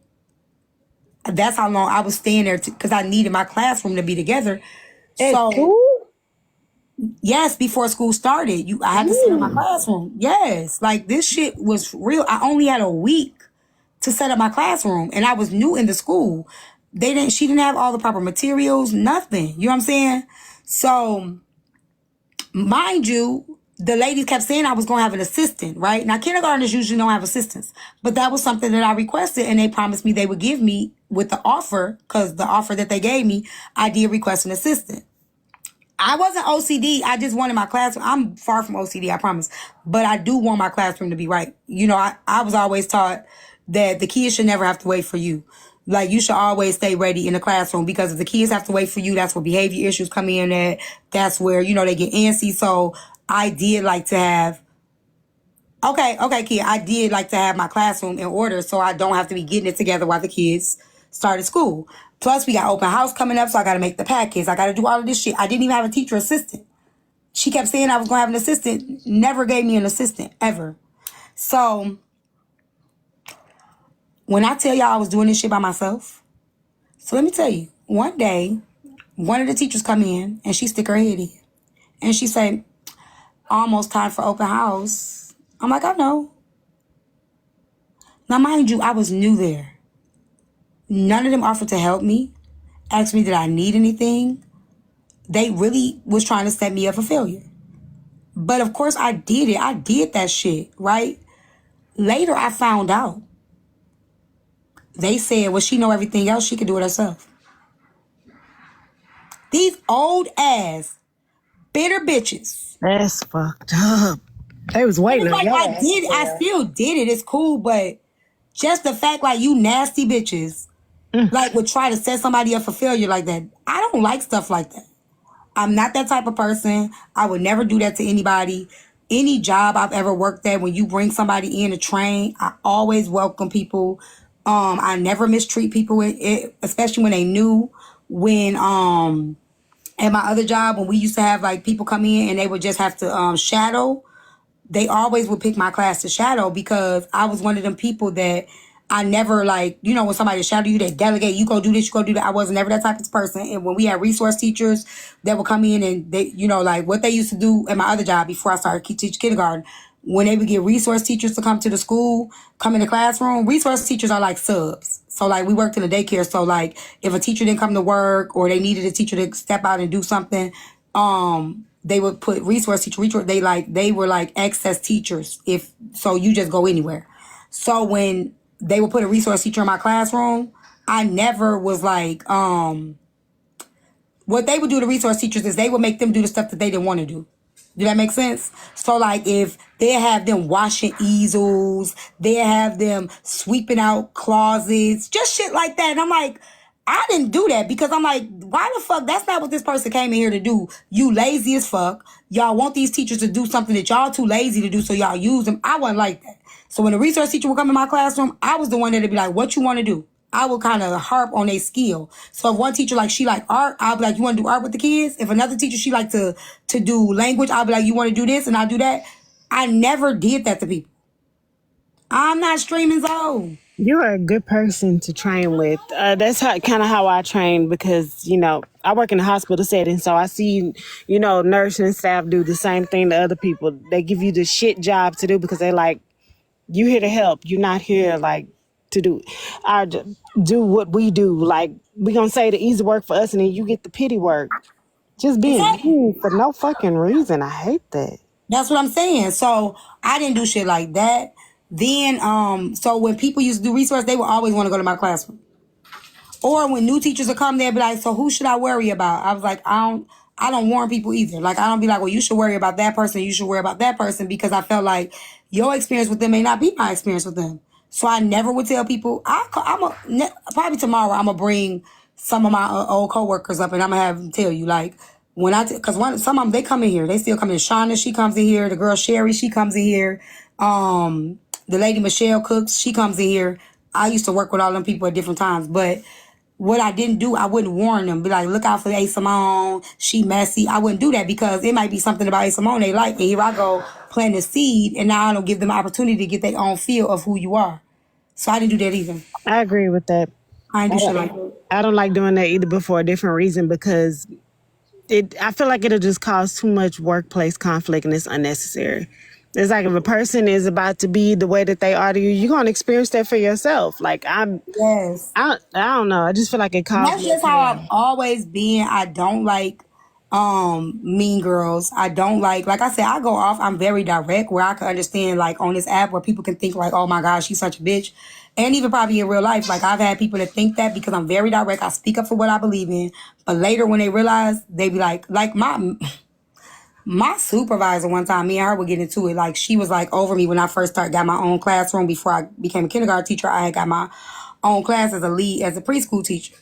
That's how long I was staying there because I needed my classroom to be together. Yes, before school started, I had to set up my classroom. Yes, like this shit was real. I only had a week to set up my classroom, and I was new in the school. She didn't have all the proper materials, nothing. You know what I'm saying? So, mind you, the ladies kept saying I was going to have an assistant, right? Now, kindergartners usually don't have assistants, but that was something that I requested, and they promised me they would give me with the offer, because the offer that they gave me, I did request an assistant. I wasn't OCD. I just wanted my classroom. I'm far from OCD, I promise. But I do want my classroom to be right. You know, I was always taught that the kids should never have to wait for you. Like, you should always stay ready in the classroom, because if the kids have to wait for you, that's where behavior issues come in at. That's where, you know, they get antsy. So I did like to have, okay, kid, I did like to have my classroom in order so I don't have to be getting it together while the kids started school. Plus, we got open house coming up, so I got to make the packets. I got to do all of this shit. I didn't even have a teacher assistant. She kept saying I was going to have an assistant. Never gave me an assistant, ever. So, when I tell y'all I was doing this shit by myself, so let me tell you, one day, one of the teachers come in, and she stick her head in. And she said, almost time for open house. I'm like, I know. Now, mind you, I was new there. None of them offered to help me, asked me did I need anything. They really was trying to set me up for failure. But of course I did it. I did that shit, right? Later I found out. They said, well, she know everything else. She could do it herself. These old ass, bitter bitches. That's fucked up. They was waiting on y'all. I did it. I still did it. It's cool, but just the fact, like, you nasty bitches, like, would try to set somebody up for failure like that. I don't like stuff like that. I'm not that type of person. I would never do that to anybody. Any job I've ever worked at, when you bring somebody in to train, I always welcome people. I never mistreat people, especially when they new. When at my other job, when we used to have like people come in and they would just have to shadow, they always would pick my class to shadow, because I was one of them people that I never, like, you know, when somebody shadow you, they delegate, you go do this, you go do that. I was never that type of person. And when we had resource teachers that would come in and they, you know, like what they used to do at my other job before I started teaching kindergarten, when they would get resource teachers to come to the school, come in the classroom, resource teachers are like subs. So like we worked in a daycare. So like if a teacher didn't come to work or they needed a teacher to step out and do something, they would put resource teacher, they were like excess teachers. So you just go anywhere. So when they would put a resource teacher in my classroom, I never was like, what they would do to resource teachers is they would make them do the stuff that they didn't want to do. Do that make sense? So like if they have them washing easels, they have them sweeping out closets, just shit like that. And I'm like, I didn't do that, because I'm like, why the fuck? That's not what this person came in here to do. You lazy as fuck. Y'all want these teachers to do something that y'all too lazy to do, so y'all use them. I wasn't like that. So when a resource teacher would come in my classroom, I was the one that'd be like, what you want to do? I would kind of harp on their skill. So if one teacher, like, she like art, I'll be like, you want to do art with the kids? If another teacher, she like to do language, I'll be like, you want to do this? And I'll do that. I never did that to people. I'm not streaming Zoe. You're a good person to train with. That's kind of how I train because, you know, I work in a hospital setting. So I see, you know, nursing staff do the same thing to other people. They give you the shit job to do because they like, you here to help. You're not here like to do what we do. Like, we going to say the easy work for us and then you get the pity work. Just being Exactly. mean for no fucking reason. I hate that. That's what I'm saying. So I didn't do shit like that. Then, so when people used to do research, they would always want to go to my classroom. Or when new teachers would come there, be like, so who should I worry about? I was like, I don't warn people either. Like, I don't be like, well, you should worry about that person. You should worry about that person, because I felt like your experience with them may not be my experience with them. So I never would tell people. Probably tomorrow I'm gonna bring some of my old coworkers up and I'm gonna have them tell you, like, when because some of them, they come in here, they still come in. Shauna, she comes in here. The girl Sherry, she comes in here. The lady Michelle Cooks, she comes in here. I used to work with all them people at different times, but what I didn't do, I wouldn't warn them. Be like, look out for A. Simone. She messy. I wouldn't do that because it might be something about A. Simone they like. And here I go plant a seed, and now I don't give them opportunity to get their own feel of who you are. So I didn't do that either. I agree with that. I didn't do shit like that. I don't like doing that either, but for a different reason, because I feel like it'll just cause too much workplace conflict and it's unnecessary. It's like if a person is about to be the way that they are to you, you're gonna experience that for yourself. Like Yes. I don't know. I just feel like it causes. That's just how I've always been. I don't like mean girls. I don't like I said, I go off. I'm very direct, where I can understand, like, on this app where people can think like, oh my gosh, she's such a bitch. And even probably in real life, like, I've had people that think that because I'm very direct. I speak up for what I believe in. But later when they realize, they be like my supervisor one time, me and her would get into it. Like, she was like over me when I first got my own classroom. Before I became a kindergarten teacher, I had got my own class as a lead, as a preschool teacher.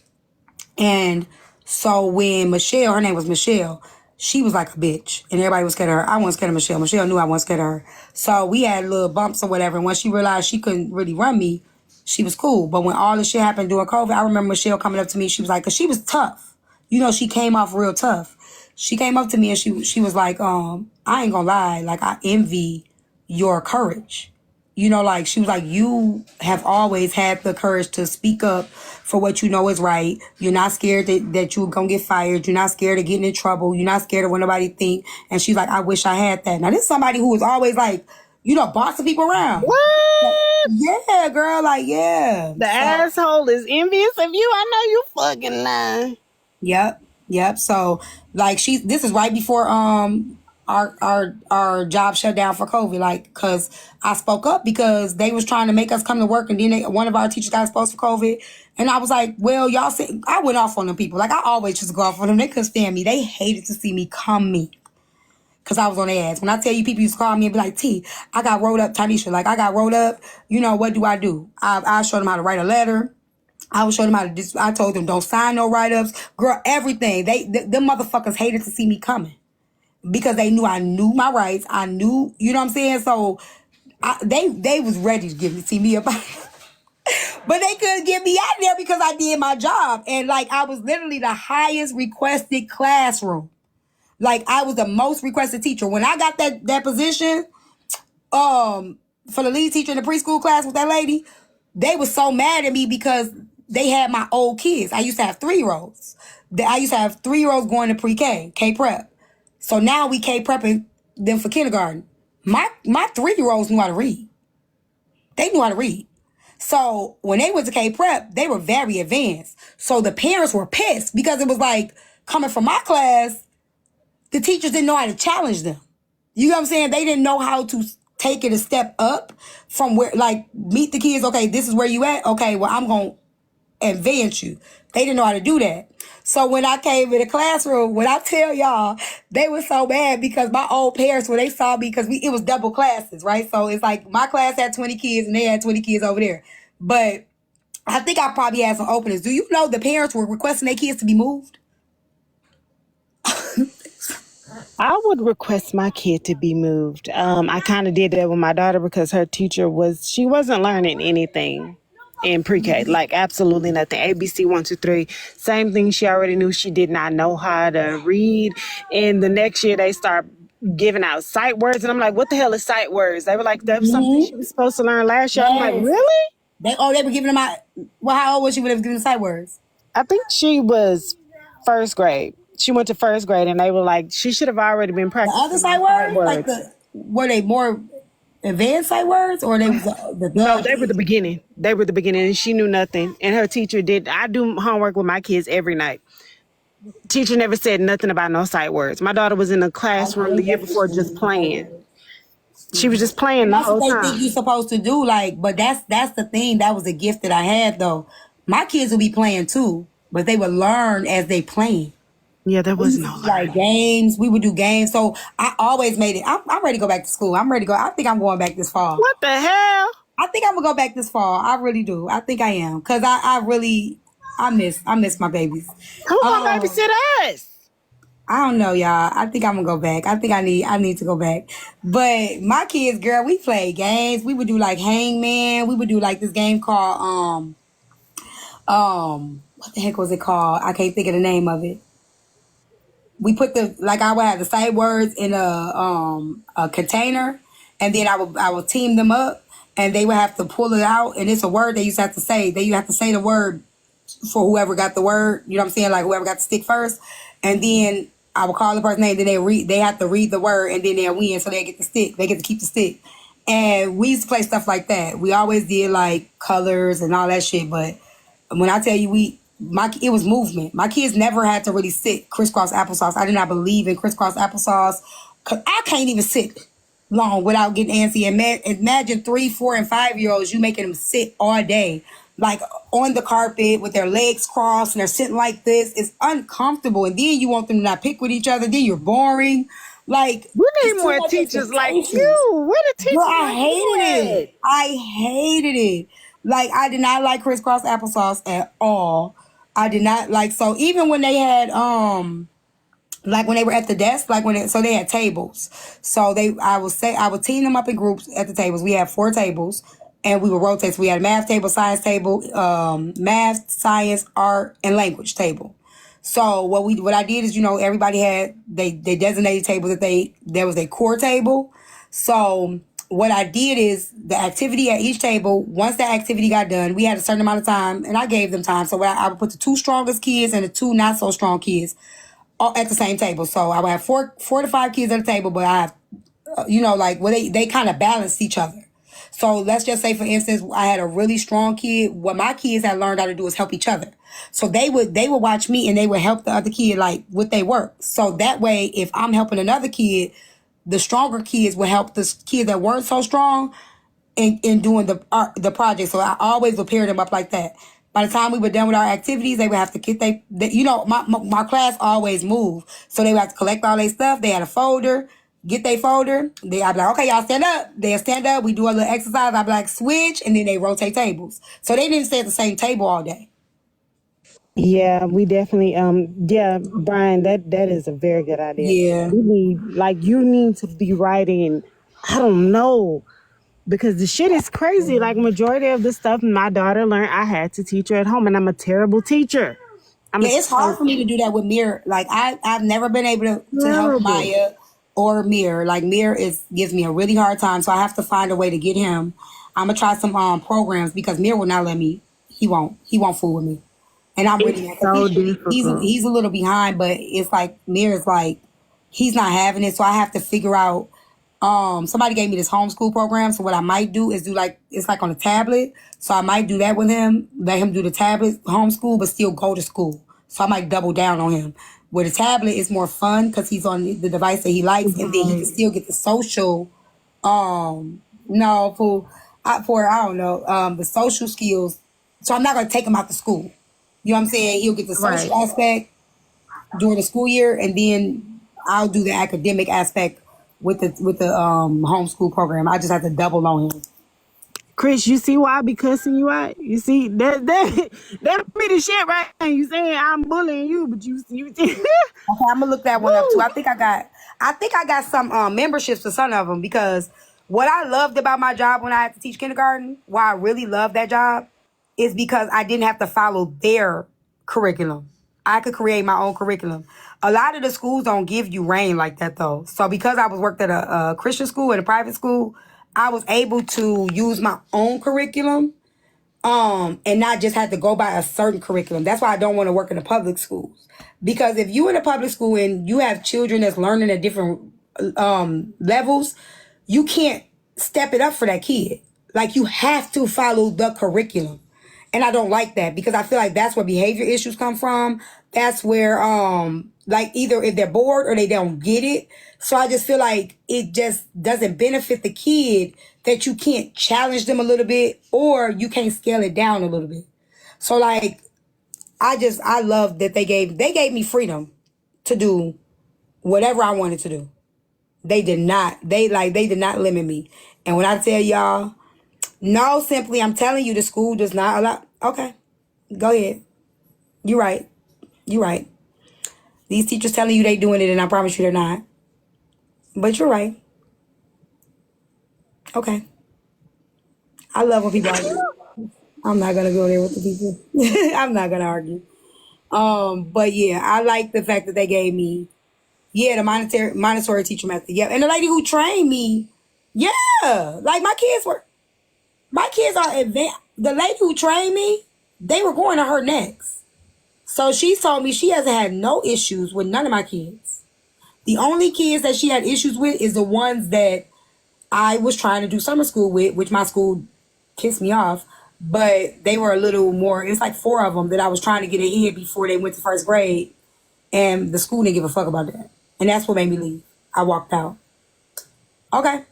And so when Michelle, her name was Michelle, she was like a bitch. And everybody was scared of her. I wasn't scared of Michelle. Michelle knew I wasn't scared of her. So we had little bumps or whatever. And when she realized she couldn't really run me, she was cool. But when all this shit happened during COVID, I remember Michelle coming up to me. She was like, because she was tough. You know, she came off real tough. She came up to me and she was like, I ain't gonna lie, like, I envy your courage. You know, like, she was like, you have always had the courage to speak up for what you know is right. You're not scared that you're gonna get fired. You're not scared of getting in trouble. You're not scared of what nobody think. And she's like, I wish I had that. Now, this is somebody who was always like, you know, bossing people around. What? Yeah, girl, like, yeah. The asshole is envious of you. I know you fucking lying. Yep. So, like, this is right before our job shut down for COVID. Like, cause I spoke up because they was trying to make us come to work, and then one of our teachers got exposed for COVID, and I was like, well, y'all see, I went off on them people. Like, I always just go off on them. They couldn't stand me. They hated to see me coming, cause I was on their ass. When I tell you, people used to call me and be like, T, I got rolled up, Tanisha. Like, I got rolled up. You know, what do? I showed them how to write a letter. I was showing them how to. I told them, don't sign no write-ups, girl. Everything. Them motherfuckers hated to see me coming because they knew I knew my rights. I knew, you know what I'm saying. So they was ready to see me up, but they couldn't get me out there because I did my job. And like, I was literally the highest requested classroom. Like, I was the most requested teacher when I got that position. For the lead teacher in the preschool class with that lady, they was so mad at me because they had my old kids. I used to have 3-year-olds. I used to have 3-year-olds going to pre-K, K-prep. So now we K-prepping them for kindergarten. My 3-year-olds knew how to read. They knew how to read. So when they went to K-prep, they were very advanced. So the parents were pissed because it was like, coming from my class, the teachers didn't know how to challenge them. You know what I'm saying? They didn't know how to take it a step up from where, like, meet the kids. Okay, this is where you at. Okay, well, I'm going to advance you. They didn't know how to do that. So when I came in the classroom, when I tell y'all, they were so mad because my old parents, when they saw me, because it was double classes, right? So it's like my class had 20 kids and they had 20 kids over there. But I think I probably had some openings. Do you know the parents were requesting their kids to be moved? I would request my kid to be moved. I kind of did that with my daughter because her teacher she wasn't learning anything in pre-K, like absolutely nothing. ABC 1, 2, 3, same thing. She already knew. She did not know how to read. And the next year they start giving out sight words, and I'm like, what the hell is sight words? They were like, that's something she was supposed to learn last year. I'm like, Yes. really? They were giving them out. Well, how old was she when they was giving the sight words? I think she was first grade. She went to first grade, and they were like, she should have already been The practicing other sight sight words, like were they more advanced sight words, or they was No, they were the beginning. They were the beginning, and she knew nothing. And her teacher did. I do homework with my kids every night. Teacher never said nothing about no sight words. My daughter was in the classroom the year before just playing. She was just playing the That's whole what they time. think you're supposed to do. Like, but that's the thing. That was a gift that I had though. My kids would be playing too, but they would learn as they playing. Yeah, there was no Like games, we would do games. So I always made it. I'm ready to go back to school. I'm ready to go. I think I'm going back this fall. What the hell? I think I'm gonna go back this fall. I really do. I think I am because I miss my babies. Who gonna babysit us? I don't know, y'all. I think I'm gonna go back. I think I need to go back. But my kids, girl, we played games. We would do like Hangman. We would do like this game called what the heck was it called? I can't think of the name of it. We put I would have the sight words in a container, and then I would team them up, and they would have to pull it out, and it's a word they used to have to say. You have to say the word for whoever got the word. You know what I'm saying? Like whoever got the stick first, and then I would call the person's name. Then they have to read the word, and then they'll win, so they get the stick. They get to keep the stick. And we used to play stuff like that. We always did like colors and all that shit. But when I tell you it was movement. My kids never had to really sit crisscross applesauce. I did not believe in crisscross applesauce. Cause I can't even sit long without getting antsy. Imagine 3, 4, and 5-year-olds, you making them sit all day, like on the carpet with their legs crossed and they're sitting like this. It's uncomfortable. And then you want them to not pick with each other. Then you're boring. Like We need it's too more much teachers like expectations. you. Where the teachers Girl, I like you hated at? it. I hated it. Like I did not like crisscross applesauce at all. I did not like. So even when they had like when they were at the desk, so they had tables. So I would team them up in groups at the tables. We had 4 tables, and we would rotate. So we had a math table, science table, math, science, art, and language table. So what I did is, everybody had they designated tables there was a core table. So what I did is the activity at each table, once that activity got done, we had a certain amount of time, and I gave them time. So I would put the 2 strongest kids and the 2 not so strong kids all at the same table. So I would have 4 to 5 kids at the table, but I have, they kind of balanced each other. So let's just say, for instance, I had a really strong kid. What my kids had learned how to do is help each other. So they would watch me and they would help the other kid like with their work. So that way, if I'm helping another kid, the stronger kids would help the kids that weren't so strong in doing the project. So I always would pair them up like that. By the time we were done with our activities, they would have to get my class always moved. So they would have to collect all their stuff. They had a folder, get their folder. I'd be like, okay, y'all stand up. They'll stand up. We do a little exercise. I'd be like, switch. And then they rotate tables. So they didn't stay at the same table all day. Yeah, we definitely Brian, that is a very good idea. Yeah. You need to be writing, I don't know, because the shit is crazy. Like majority of the stuff my daughter learned, I had to teach her at home, and I'm a terrible teacher. It's hard for me to do that with Mir. Like I've never been able to help Maya or Mir. Like Mir gives me a really hard time, so I have to find a way to get him. I'm gonna try some programs because Mir will not let me. He won't fool with me. And I'm really so difficult. He's a little behind, but it's like Mir is like he's not having it, so I have to figure out. Somebody gave me this homeschool program, so what I might do is it's like on a tablet. So I might do that with him, let him do the tablet homeschool, but still go to school. So I might double down on him. With a tablet, it's more fun because he's on the device that he likes, and then he can still get the social. The social skills. So I'm not gonna take him out to school. You know what I'm saying? He'll get the social aspect during the school year, and then I'll do the academic aspect with the homeschool program. I just have to double on him. Chris, you see why I be cussing you out? You see that be the shit right now. You saying I'm bullying you, but you Okay, I'm gonna look that one up too. I think I got some memberships for some of them, because what I loved about my job when I had to teach kindergarten, why I really loved that job, is because I didn't have to follow their curriculum. I could create my own curriculum. A lot of the schools don't give you reign like that though. So because I was worked at a Christian school and a private school, I was able to use my own curriculum, and not just have to go by a certain curriculum. That's why I don't want to work in the public schools. Because if you in a public school and you have children that's learning at different levels, you can't step it up for that kid. Like you have to follow the curriculum. And I don't like that because I feel like that's where behavior issues come from. That's where like either if they're bored or they don't get it. So I just feel like it just doesn't benefit the kid that you can't challenge them a little bit or you can't scale it down a little bit. So like I love that they gave me freedom to do whatever I wanted to do. They did not limit me. And when I tell y'all, no, simply, I'm telling you, the school does not allow. Okay, go ahead. You're right. You're right. These teachers telling you they doing it, and I promise you they're not. But you're right. Okay. I love when people argue. I'm not gonna go there with the people. I'm not gonna argue. But yeah, I like the fact that they gave me, the Montessori teacher method. Yeah, and the lady who trained me, like my kids are advanced. The lady who trained me, they were going to her next. So she told me she hasn't had no issues with none of my kids. The only kids that she had issues with is the ones that I was trying to do summer school with, which my school pissed me off. But they were a little more, it's like 4 of them that I was trying to get ahead before they went to first grade. And the school didn't give a fuck about that. And that's what made me leave. I walked out. Okay.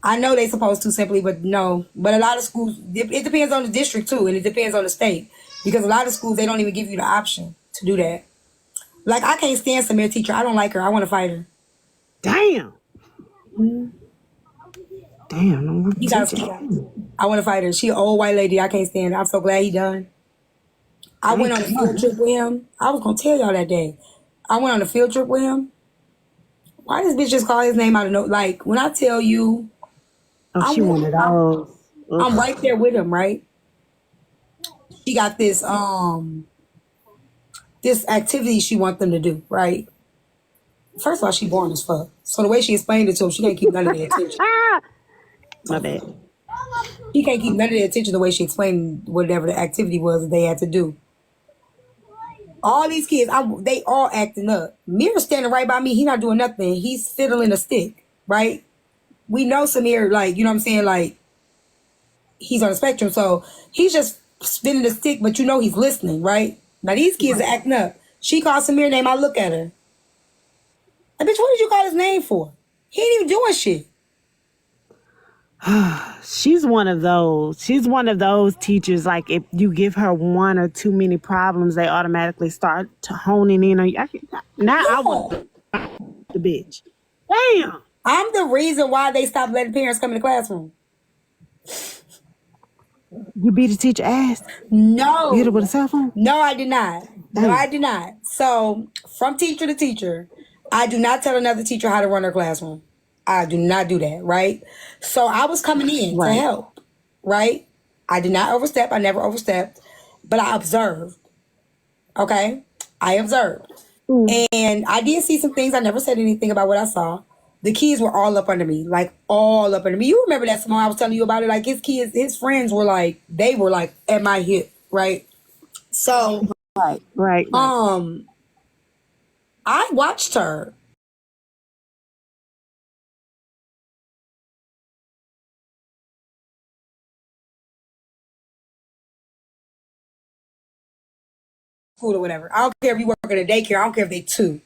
I know they supposed to simply, but no. But a lot of schools, it depends on the district too, and it depends on the state. Because a lot of schools, they don't even give you the option to do that. Like, I can't stand Samir teacher. I don't like her. I want to fight her. Damn. Damn. You gotta I want to fight her. She an old white lady. I can't stand her. I'm so glad he done. I went on a field trip with him. I was going to tell y'all that day. I went on a field trip with him. Why this bitch just call his name out of no? Like, when I tell you, she wanted those. I'm right there with him, right? She got this this activity she wants them to do, right? First of all, she boring as fuck. So the way she explained it to him, she can't keep none of their attention. My bad. She can't keep none of their attention the way she explained whatever the activity was that they had to do. All these kids, they all acting up. Mir's standing right by me. He not doing nothing. He's fiddling a stick, right? We know Samir, like, you know what I'm saying? Like, he's on the spectrum. So he's just spinning the stick, but you know he's listening, right? Now these kids are acting up. She calls Samir name. I look at her. Like, bitch, what did you call his name for? He ain't even doing shit. She's one of those teachers, like if you give her one or too many problems, they automatically start to honing in on you. I want the bitch. Damn. I'm the reason why they stopped letting parents come in the classroom. You beat a teacher ass? No. You hit her with a cell phone? No, I did not. No, I did not. So, from teacher to teacher, I do not tell another teacher how to run her classroom. I do not do that, right? So I was coming in to help, right? I did not overstep. I never overstepped. But I observed, okay? I observed. And I did see some things. I never said anything about what I saw. The kids were all up under me, like all up under me. You remember that Simone I was telling you about it? Like his friends were like, they were like at my hip, right? So, Right. I watched her. School or whatever. I don't care if you work in a daycare. I don't care if they 2.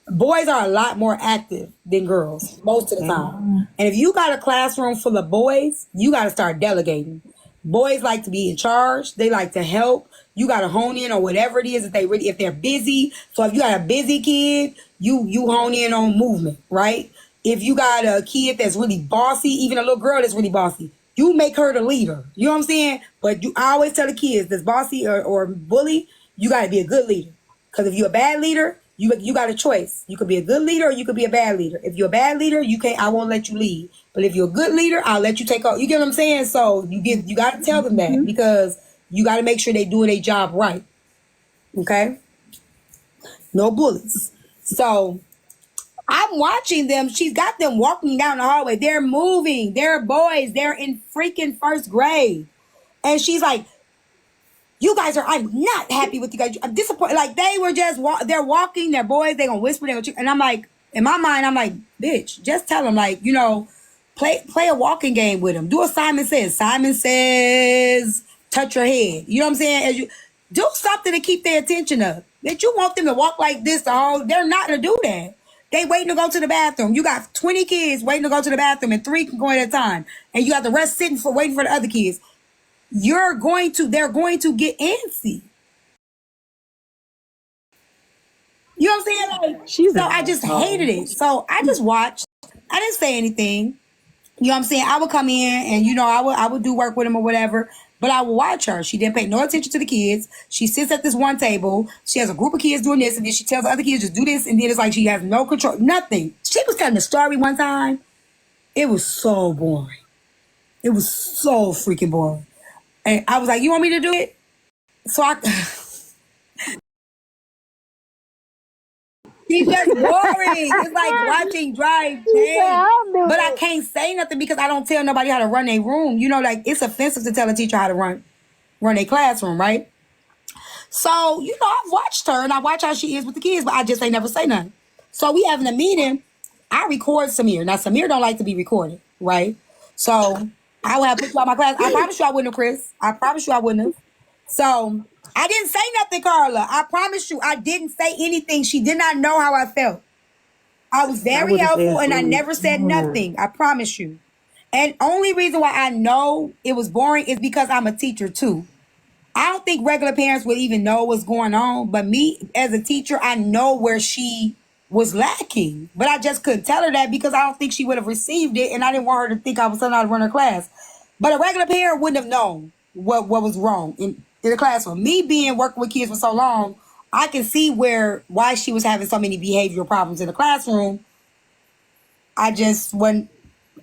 Boys are a lot more active than girls most of the time. And if you got a classroom full of boys, you got to start delegating. Boys like to be in charge. They like to help. You got to hone in on whatever it is that if they're busy. So if you got a busy kid, you hone in on movement, right? If you got a kid that's really bossy, even a little girl that's really bossy, you make her the leader. You know what I'm saying? But I always tell the kids that's bossy or bully, you got to be a good leader. Because if you're a bad leader, you got a choice. You could be a good leader or you could be a bad leader. If you're a bad leader, I won't let you lead. But if you're a good leader, I'll let you take off. You get what I'm saying? So you got to tell them that because you got to make sure they doing their job right. Okay? No bullets. So I'm watching them. She's got them walking down the hallway. They're moving. They're boys. They're in freaking first grade. And she's like, you guys are, I'm not happy with you guys. I'm disappointed. Like, they were just, they're walking, they're boys, they're gonna whisper, and I'm like, in my mind, I'm like, bitch, just tell them, like, you know, play a walking game with them. Do what Simon says. Simon says, touch your head. You know what I'm saying? As you do something to keep their attention up. That you want them to walk like this, they're not gonna do that. They waiting to go to the bathroom. You got 20 kids waiting to go to the bathroom, and 3 can go at a time. And you got the rest waiting for the other kids. They're going to get antsy. You know what I'm saying? Like, so I just hated it. So I just watched. I didn't say anything. You know what I'm saying? I would come in and, you know, I would do work with him or whatever, but I would watch her. She didn't pay no attention to the kids. She sits at this one table. She has a group of kids doing this, and then she tells the other kids just do this, and then it's like she has no control. Nothing. She was telling a story one time. It was so boring. It was so freaking boring. And I was like, you want me to do it? So She's just boring. It's like watching Drive change. But I can't say nothing because I don't tell nobody how to run a room. You know, like, it's offensive to tell a teacher how to run a classroom, right? So, you know, I've watched her and I watch how she is with the kids, but I just ain't never say nothing. So we having a meeting. I record Samir. Now, Samir don't like to be recorded, right? So I would have put you out my class. I promise you I wouldn't have, Chris. I promise you I wouldn't have. So I didn't say nothing, Carla. I promise you I didn't say anything. She did not know how I felt. I was very helpful and I never said nothing. I promise you. And only reason why I know it was boring is because I'm a teacher too. I don't think regular parents would even know what's going on. But me as a teacher, I know where she was lacking. But I just couldn't tell her that because I don't think she would have received it. And I didn't want her to think I was telling her how to run her class. But a regular parent wouldn't have known what was wrong in the classroom. Me being working with kids for so long, I can see why she was having so many behavioral problems in the classroom. I just wasn't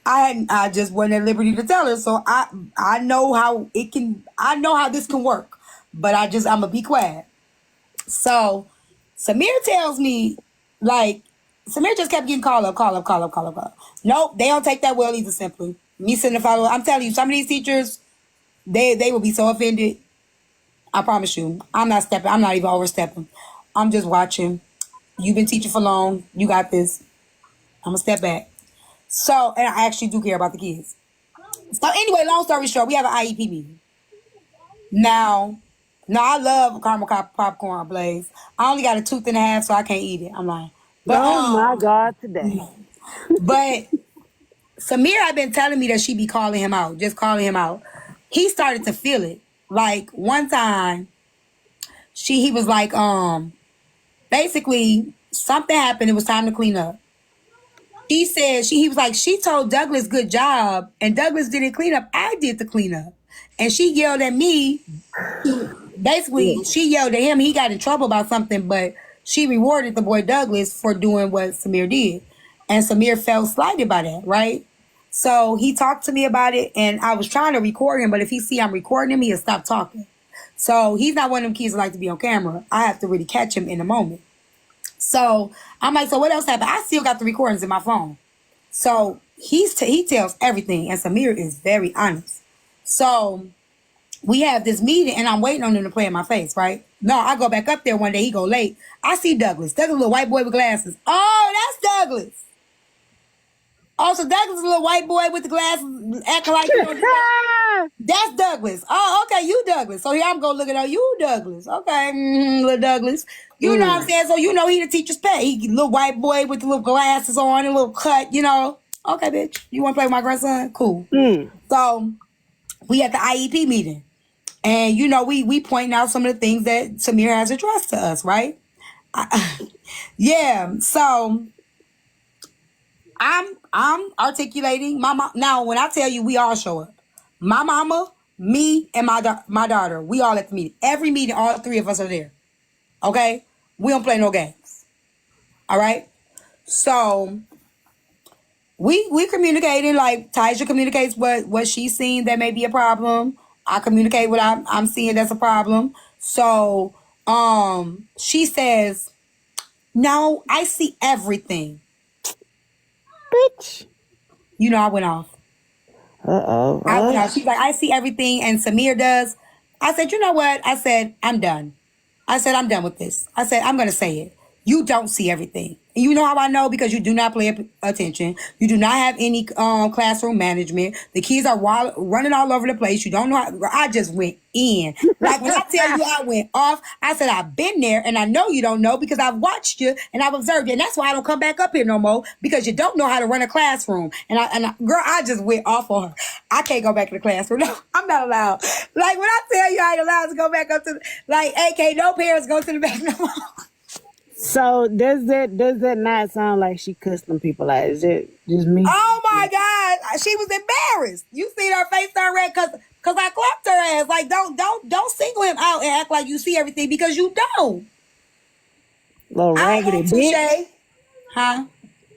at liberty to tell her. So I know how this can work. But I'm gonna be quiet. So Samir tells me, like, Samir just kept getting call up. Nope, they don't take that well either, simply. Me sitting and follow. I'm telling you, some of these teachers, they will be so offended. I promise you. I'm not even overstepping. I'm just watching. You've been teaching for long. You got this. I'm gonna step back. So, and I actually do care about the kids. So anyway, long story short, we have an IEP meeting. Now, I love caramel popcorn, Blaze. I only got a tooth and a half, so I can't eat it. I'm lying. But, oh my God, today. But Samir had been telling me that she be calling him out, just calling him out. He started to feel it. Like, one time, he was like, basically, something happened. It was time to clean up. He said, he was like, she told Douglas good job, and Douglas didn't clean up. I did the cleanup. And she yelled at me. Basically, she yelled at him. He got in trouble about something, but she rewarded the boy Douglas for doing what Samir did. And Samir felt slighted by that, right? So he talked to me about it, and I was trying to record him, but if he see I'm recording him, he'll stop talking. So he's not one of them kids that like to be on camera. I have to really catch him in the moment. So I'm like, so what else happened? I still got the recordings in my phone. So he tells everything, and Samir is very honest. So we have this meeting, and I'm waiting on him to play in my face, right? No, I go back up there one day. He go late. I see Douglas. Douglas, a little white boy with glasses. Oh, that's Douglas. Oh, so Douglas is a little white boy with the glasses, acting like you know, that's Douglas. Oh, okay, you Douglas. So here I'm going looking at you, Douglas. Okay, little Douglas. You know what I'm saying? So you know he the teacher's pet. He little white boy with the little glasses on and a little cut, you know. Okay, bitch. You want to play with my grandson? Cool. So we at the IEP meeting. And, you know, we pointing out some of the things that Samir has addressed to us, right? Yeah, so I'm articulating my mom. Now, when I tell you we all show up, my mama, me, and my daughter, we all at the meeting. Every meeting, all 3 of us are there. Okay? We don't play no games. All right? So we communicating, like Taisha communicates what she's seeing that may be a problem. I communicate what I'm seeing that's a problem. So She says, no, I see everything. Bitch. You know, I went off. I went off. She's like, I see everything, and Samir does. I said, you know what? I said, I'm done. I said, I'm done with this. I said, I'm going to say it. You don't see everything. And you know how I know? Because you do not pay attention. You do not have any classroom management. The kids are running all over the place. You don't know how. I just went in. Like, when I tell you I went off, I said, I've been there, and I know you don't know because I've watched you, and I've observed you. And that's why I don't come back up here no more, because you don't know how to run a classroom. And girl, I just went off on her. I can't go back to the classroom. No, I'm not allowed. Like, when I tell you I ain't allowed to go back up to, like, AK, no parents go to the back no more. So does that not sound like she cussed them people out? Is it just me? Oh my God, she was embarrassed. You see her face turn red because I clapped her ass. Like, don't single him out and act like you see everything, because you don't. Little raggedy bitch. Huh?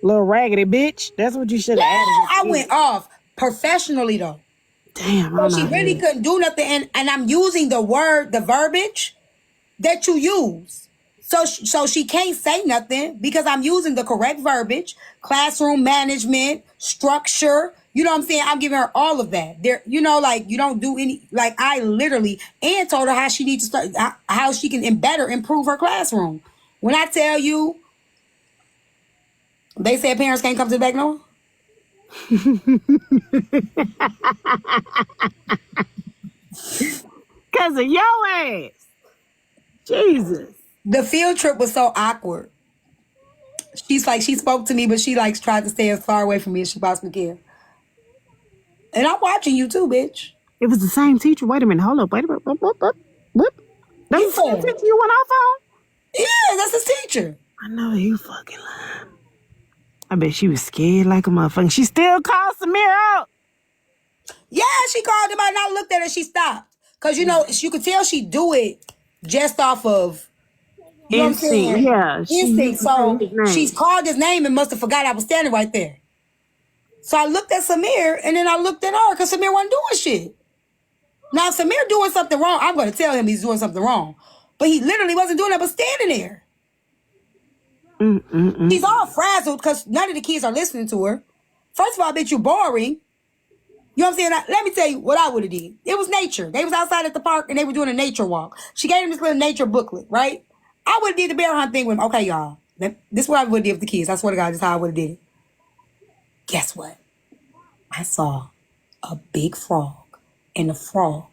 Little raggedy bitch. That's what you should have added. I went off professionally though. Damn. So she really couldn't do nothing, and I'm using the verbiage that you use. So she can't say nothing because I'm using the correct verbiage, classroom management, structure. You know what I'm saying? I'm giving her all of that. There, you know, like, you don't do any, like, I literally, and told her how she needs to start, how she can better improve her classroom. When I tell you, they said parents can't come to the back no Because of your ass. Jesus. The field trip was so awkward. She's like, she spoke to me, but she like tried to stay as far away from me as she possibly can. And I'm watching you too, bitch. It was the same teacher. Wait a minute. Hold up. Wait a minute. Whoop. That's the same teacher you went off on? Yeah, that's his teacher. I know you fucking lying. I bet she was scared like a motherfucker. She still called Samir out. Yeah, she called him out and I looked at her. She stopped. Because, you know, you could tell she do it just off of, you know what I'm saying? Yeah. Instinct. So she's called his name and must have forgot I was standing right there. So I looked at Samir and then I looked at her because Samir wasn't doing shit. Now, if Samir doing something wrong, I'm going to tell him he's doing something wrong. But he literally wasn't doing that but standing there. She's all frazzled because none of the kids are listening to her. First of all, bitch, you boring. You know what I'm saying? Let me tell you what I would have did. It was nature. They was outside at the park and they were doing a nature walk. She gave him this little nature booklet, right? I would have did the bear hunt thing with him. Okay, y'all. This is what I would have did with the kids. I swear to God, this is how I would have did it. Guess what? I saw a big frog, and the frog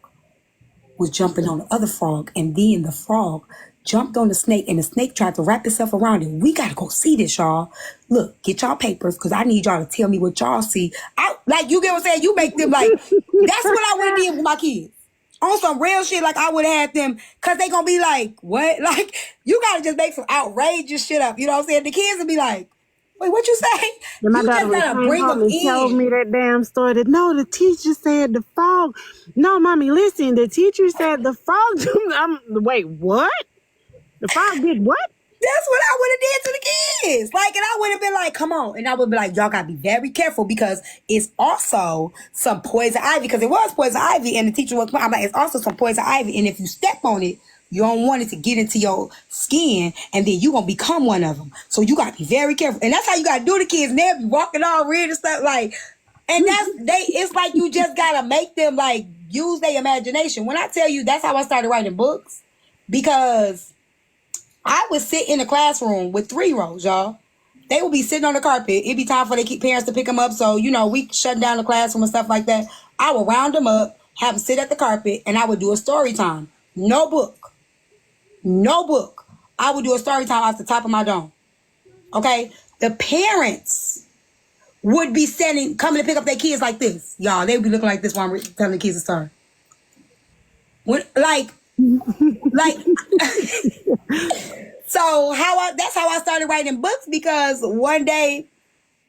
was jumping on the other frog, and then the frog jumped on the snake, and the snake tried to wrap itself around it. We gotta go see this, y'all. Look, get y'all papers, because I need y'all to tell me what y'all see. Like, you get what I'm saying? You make them like, that's what I would have did with my kids. On some real shit, like I would have had them, because they gonna be like, what? Like, you gotta just make some outrageous shit up. You know what I'm saying? The kids will be like, wait, what you say? And my you daughter just gotta bring them in. told me that damn story that, no, the teacher said the frog. No, mommy, listen, the teacher said the frog. Wait, what? The frog did what? That's what I would have did to the kids. Like, and I would have been like, come on. And I would be like, y'all gotta be very careful because it's also some poison ivy, because it was poison ivy and the teacher was, I'm like, it's also some poison ivy. And if you step on it, you don't want it to get into your skin and then you gonna become one of them. So you gotta be very careful. And that's how you gotta do the kids. And they'll be walking all weird and stuff like, and it's like you just gotta make them like use their imagination. When I tell you, that's how I started writing books, because I would sit in the classroom with 3-year-olds, y'all. They would be sitting on the carpet. It'd be time for their parents to pick them up. So, you know, we shut down the classroom and stuff like that. I would round them up, have them sit at the carpet, and I would do a story time. No book. I would do a story time off the top of my dome. Okay? The parents would be coming to pick up their kids like this. Y'all, they would be looking like this while I'm telling the kids a story. So that's how I started writing books, because one day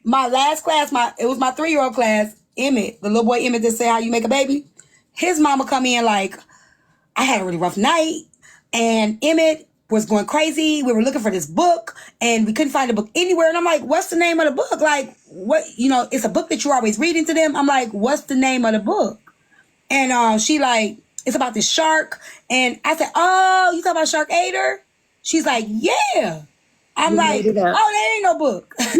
my last class, it was my 3-year-old class, Emmett, the little boy Emmett that said how you make a baby. His mama come in like, I had a really rough night and Emmett was going crazy. We were looking for this book and we couldn't find the book anywhere. And I'm like, what's the name of the book? Like, what, you know, it's a book that you're always reading to them. I'm like, what's the name of the book? And she like, It's about this shark. And I said, oh, you talking about Sharknadour? She's like, yeah. I'm You like, made it up. oh, that ain't no book. He's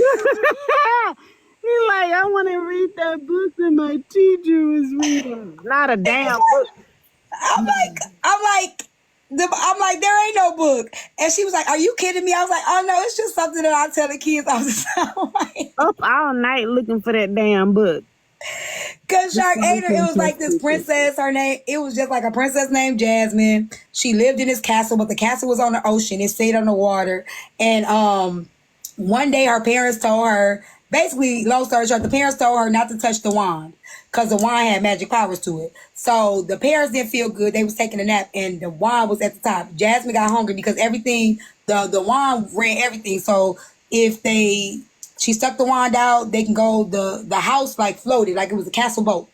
like, I want to read that book that my teacher was reading. Not a damn book. I'm like, there ain't no book. And she was like, are you kidding me? I was like, oh no, it's just something that I tell the kids all the time. Like, Up all night looking for that damn book. cause Sharknadour, it was like this princess, her name, it was just like a princess named Jasmine. She lived in this castle, but the castle was on the ocean. It stayed on the water. And one day her parents told her, basically, long story short, the parents told her not to touch the wand because the wand had magic powers to it. So the parents didn't feel good. They was taking a nap and the wand was at the top. Jasmine got hungry because everything, the wand ran everything. So if she stuck the wand out, they can go, the house like floated, like it was a castle boat.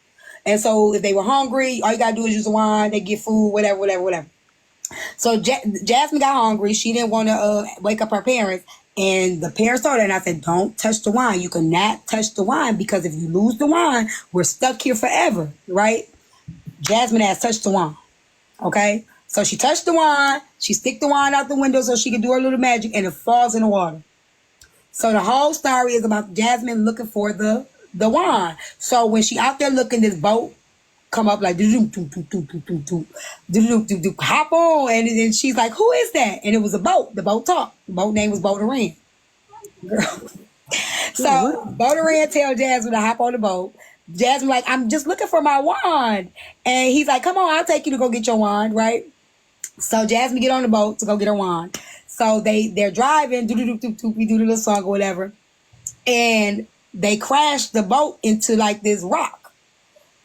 And so if they were hungry, all you gotta do is use the wand, they get food, whatever. So Jasmine got hungry. She didn't want to wake up her parents. And the parents told her, and I said, don't touch the wine. You cannot touch the wine because if you lose the wine, we're stuck here forever, right? Jasmine has touched the wine, okay? So she touched the wine. She stick the wine out the window so she can do her little magic, and it falls in the water. So the whole story is about Jasmine looking for the wine. So when she out there looking, this boat come up like hop on, and then she's like, who is that? And it was a boat. The boat talked. The boat name was Bodaran. Girl. So Bodaran tell Jasmine to hop on the boat. Jasmine like, I'm just looking for my wand. And he's like, come on, I'll take you to go get your wand, right? So Jasmine get on the boat to go get her wand. So they're driving, we do the little song or whatever. And they crash the boat into like this rock.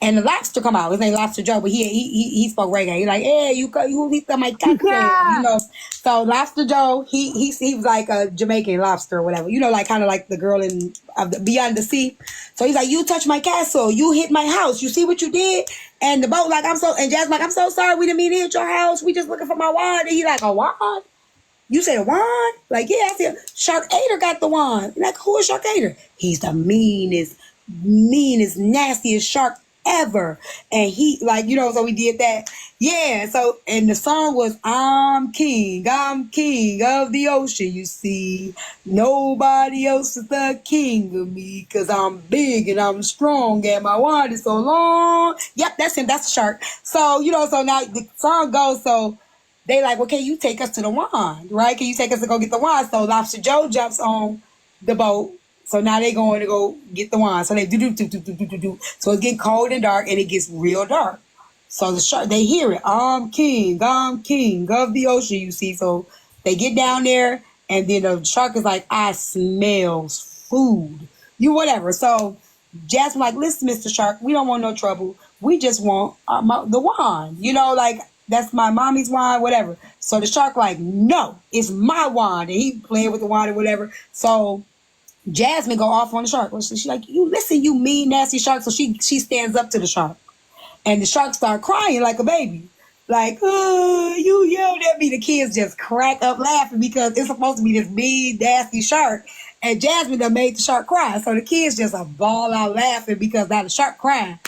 And the lobster come out. His name Lobster Joe, but he spoke reggae. He's like, hey, you my captain, you know. So Lobster Joe, he was like a Jamaican lobster or whatever, you know, like kind of like the girl in Beyond the Sea. So he's like, you touched my castle, you hit my house, you see what you did? And the boat like, and Jasmine's like, I'm so sorry, we didn't mean to hit your house. We just looking for my wand. And he like, a wand? You said a wand? Like, yeah, I said Sharknadour got the wand. Like, who is Sharknadour? He's the meanest, nastiest shark ever. And he like, you know, so we did that. Yeah, so and the song was I'm king of the ocean, you see. Nobody else is the king of me, cause I'm big and I'm strong and my wand is so long. Yep, that's him, that's the shark. So, you know, so now the song goes, so they like, well, can you take us to the wand, right? Can you take us to go get the wand? So Lobster Joe jumps on the boat. So now they going to go get the wand. So they do. So it's getting cold and dark, and it gets real dark. So the shark, they hear it. I'm king of the ocean, you see. So they get down there, and then the shark is like, I smells food. You whatever. So Jasmine like, listen, Mr. Shark, we don't want no trouble. We just want the wand. You know, like, that's my mommy's wand, whatever. So the shark like, no, it's my wand. And he playing with the wand or whatever. So Jasmine go off on the shark. She's like, you listen, you mean, nasty shark. So she stands up to the shark. And the shark start crying like a baby. Like, oh, you yelled at me. The kids just crack up laughing because it's supposed to be this mean, nasty shark. And Jasmine done made the shark cry. So the kids just a ball out laughing because now the shark crying.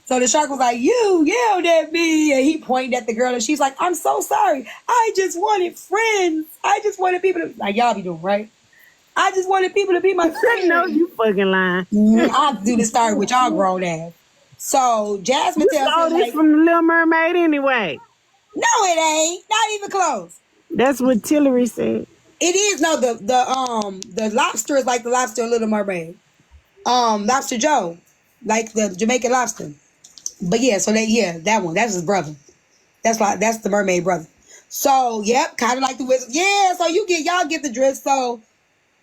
So the shark was like, you yelled at me. And he pointed at the girl and she's like, I'm so sorry. I just wanted friends. I just wanted people to, like y'all be doing, right? I just wanted people to be my friends. No, you fucking lying. I'll do the story with y'all grown ass. So Jasmine tells him, this like, from the Little Mermaid anyway. no, it ain't. Not even close. That's what Tillery said. It is no the lobster is like the lobster in Little Mermaid. Lobster Joe, like the Jamaican lobster. But yeah, so that one. That's his brother. That's the mermaid brother. So yep, kind of like the wizard. Yeah, so y'all get the drift. So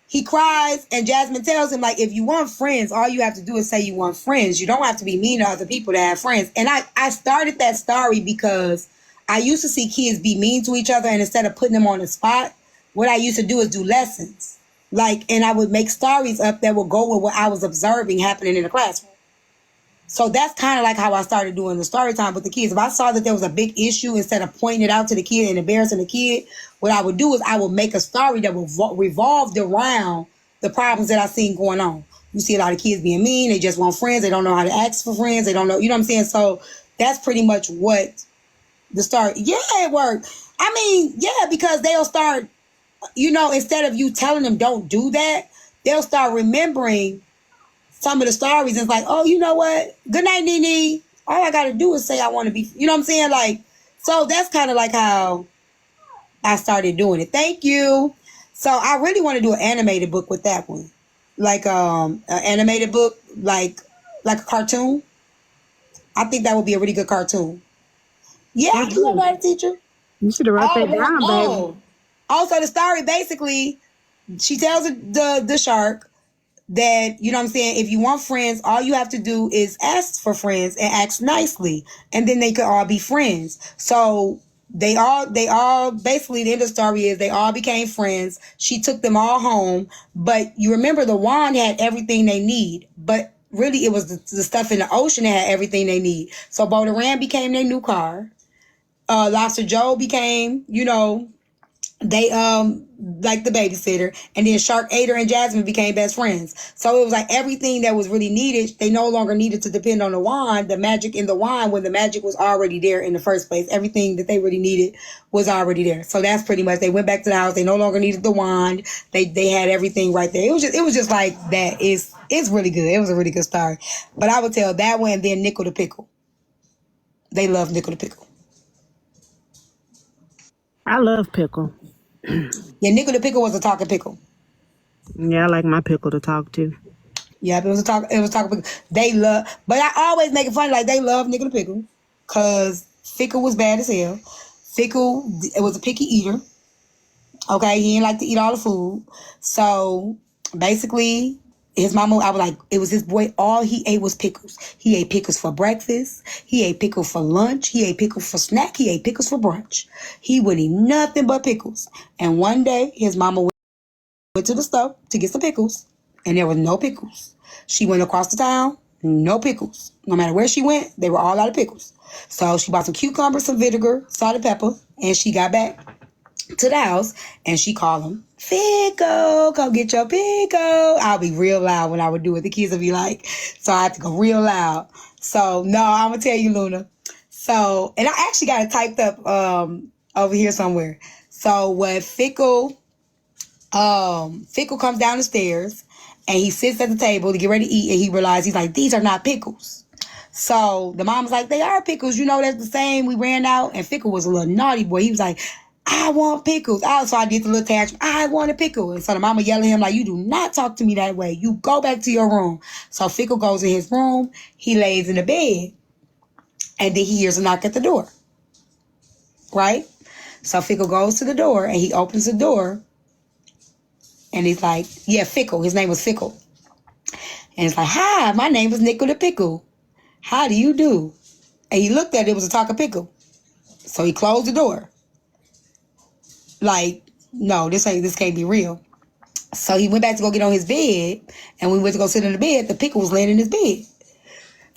he cries, and Jasmine tells him, like, if you want friends, all you have to do is say you want friends. You don't have to be mean to other people to have friends. And I started that story because I used to see kids be mean to each other, and instead of putting them on the spot, what I used to do is do lessons. Like, and I would make stories up that would go with what I was observing happening in the classroom. So that's kind of like how I started doing the story time with the kids. If I saw that there was a big issue, instead of pointing it out to the kid and embarrassing the kid, what I would do is I would make a story that would revolve around the problems that I seen going on. You see a lot of kids being mean. They just want friends. They don't know how to ask for friends. They don't know, you know what I'm saying? So that's pretty much what The story. Yeah, it worked. I mean, yeah, because they'll start, instead of you telling them don't do that, they'll start remembering some of the stories. It's like, oh, you know what? Good night, Nene. All I got to do is say I want to be, you know what I'm saying? Like, so that's kind of like how I started doing it. Thank you. So I really want to do an animated book with that one. Like an animated book, like a cartoon. I think that would be a really good cartoon. Yeah, you know that, teacher. You should have wrote that down, baby. Also, the story basically, she tells the shark that, you know what I'm saying, if you want friends, all you have to do is ask for friends and ask nicely, and then they could all be friends. So they all basically, the end of the story is they all became friends. She took them all home, but you remember the wand had everything they need, but really it was the stuff in the ocean that had everything they need. So Bodaran became their new car. Lobster Joe became, they like the babysitter, and then Shark Ader and Jasmine became best friends. So it was like everything that was really needed, they no longer needed to depend on the wand, the magic in the wand, when the magic was already there in the first place. Everything that they really needed was already there. So that's pretty much, they went back to the house, they no longer needed the wand, they had everything right there. It was just like that. It's really good. It was a really good story. But I would tell that one, and then Nickel the Pickle. They love Nickel the Pickle. I love pickle. Yeah, Nickel the Pickle was a talking pickle. Yeah, I like my pickle to talk to. Yeah, it was a talking pickle. They love, but I always make it funny, like they love Nickel the Pickle, cause Fickle was bad as hell. Fickle, it was a picky eater. Okay, he didn't like to eat all the food. So basically, his mama, I was like, it was his boy. All he ate was pickles. He ate pickles for breakfast. He ate pickles for lunch. He ate pickles for snack. He ate pickles for brunch. He would eat nothing but pickles. And one day, his mama went to the store to get some pickles, and there was no pickles. She went across the town, no pickles. No matter where she went, they were all out of pickles. So she bought some cucumbers, some vinegar, salt and pepper, and she got back to the house, and she called him, Fickle, come get your pickle. I'll be real loud when I would do it. The kids would be like, so I had to go real loud. So, no, I'm going to tell you, Luna. So, and I actually got it typed up over here somewhere. So, when Fickle comes down the stairs, and he sits at the table to get ready to eat, and he realizes, he's like, these are not pickles. So, the mom's like, they are pickles. You know, that's the same. We ran out, and Fickle was a little naughty boy. He was like, I want pickles. So I did the little tantrum. I want a pickle. And so the mama yelled at him like, you do not talk to me that way. You go back to your room. So Fickle goes in his room. He lays in the bed. And then he hears a knock at the door. Right? So Fickle goes to the door and he opens the door. And he's like, yeah, Fickle. His name was Fickle. And it's like, hi, my name is Nickel the Pickle. How do you do? And he looked at it. It was a talking pickle. So he closed the door. Like, no, this can't be real. So he went back to go get on his bed, and when we went to go sit in the bed, the pickle was laying in his bed.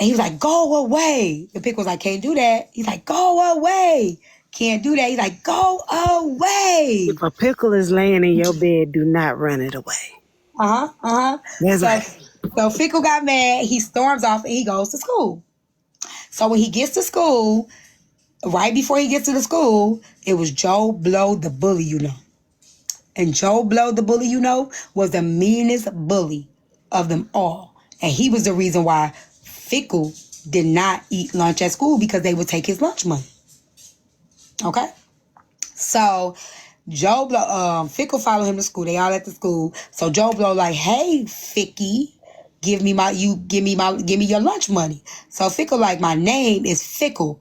And he was like, go away. The pickle was like, can't do that. He's like, go away. Can't do that. He's like, go away. If a pickle is laying in your bed, do not run it away. So Fickle got mad. He storms off and he goes to school. So when he gets to school, right before he gets to the school, it was Joe Blow the bully, And Joe Blow the bully, was the meanest bully of them all. And he was the reason why Fickle did not eat lunch at school, because they would take his lunch money. Okay? So Joe Blow, Fickle followed him to school. They all at the school. So Joe Blow like, hey, Ficky, give me your lunch money. So Fickle like, my name is Fickle.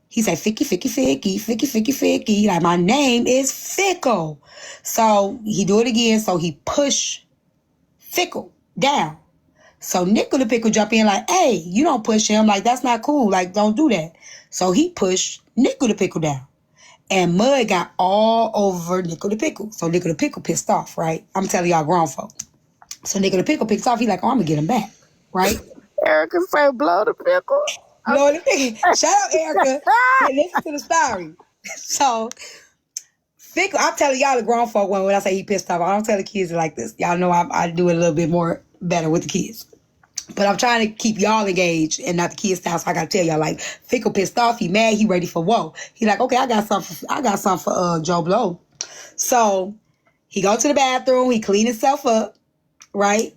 He said, Ficky, Ficky, Ficky, Ficky, Ficky, Ficky. Like, my name is Fickle. So he do it again. So he pushed Fickle down. So Nickel the Pickle jump in like, hey, you don't push him. Like, that's not cool. Like, don't do that. So he pushed Nickel the Pickle down. And mud got all over Nickel the Pickle. So Nickel the Pickle pissed off, right? I'm telling y'all grown folk. So Nickel the Pickle pissed off. He like, oh, I'm going to get him back, right? Erica say, blow the pickle. Blow the pickle. Shout out, Erica. Hey, listen to the story. So Fickle, I'm telling y'all the grown folk when I say he pissed off. I don't tell the kids like this. Y'all know I do it a little bit more better with the kids. But I'm trying to keep y'all engaged and not the kids' style. So I gotta tell y'all, like, Fickle pissed off. He mad. He ready for whoa. He like, okay, I got something for Joe Blow. So he go to the bathroom. He clean himself up, right?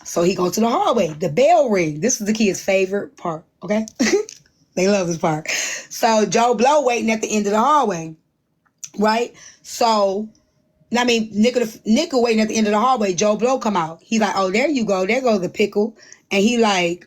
So he go to the hallway. The bell ring. This is the kids' favorite part. Okay, they love this part. So Joe Blow waiting at the end of the hallway, right? So I mean, Nickel waiting at the end of the hallway. Joe Blow come out. He's like, oh, there you go. There goes the pickle. And he like,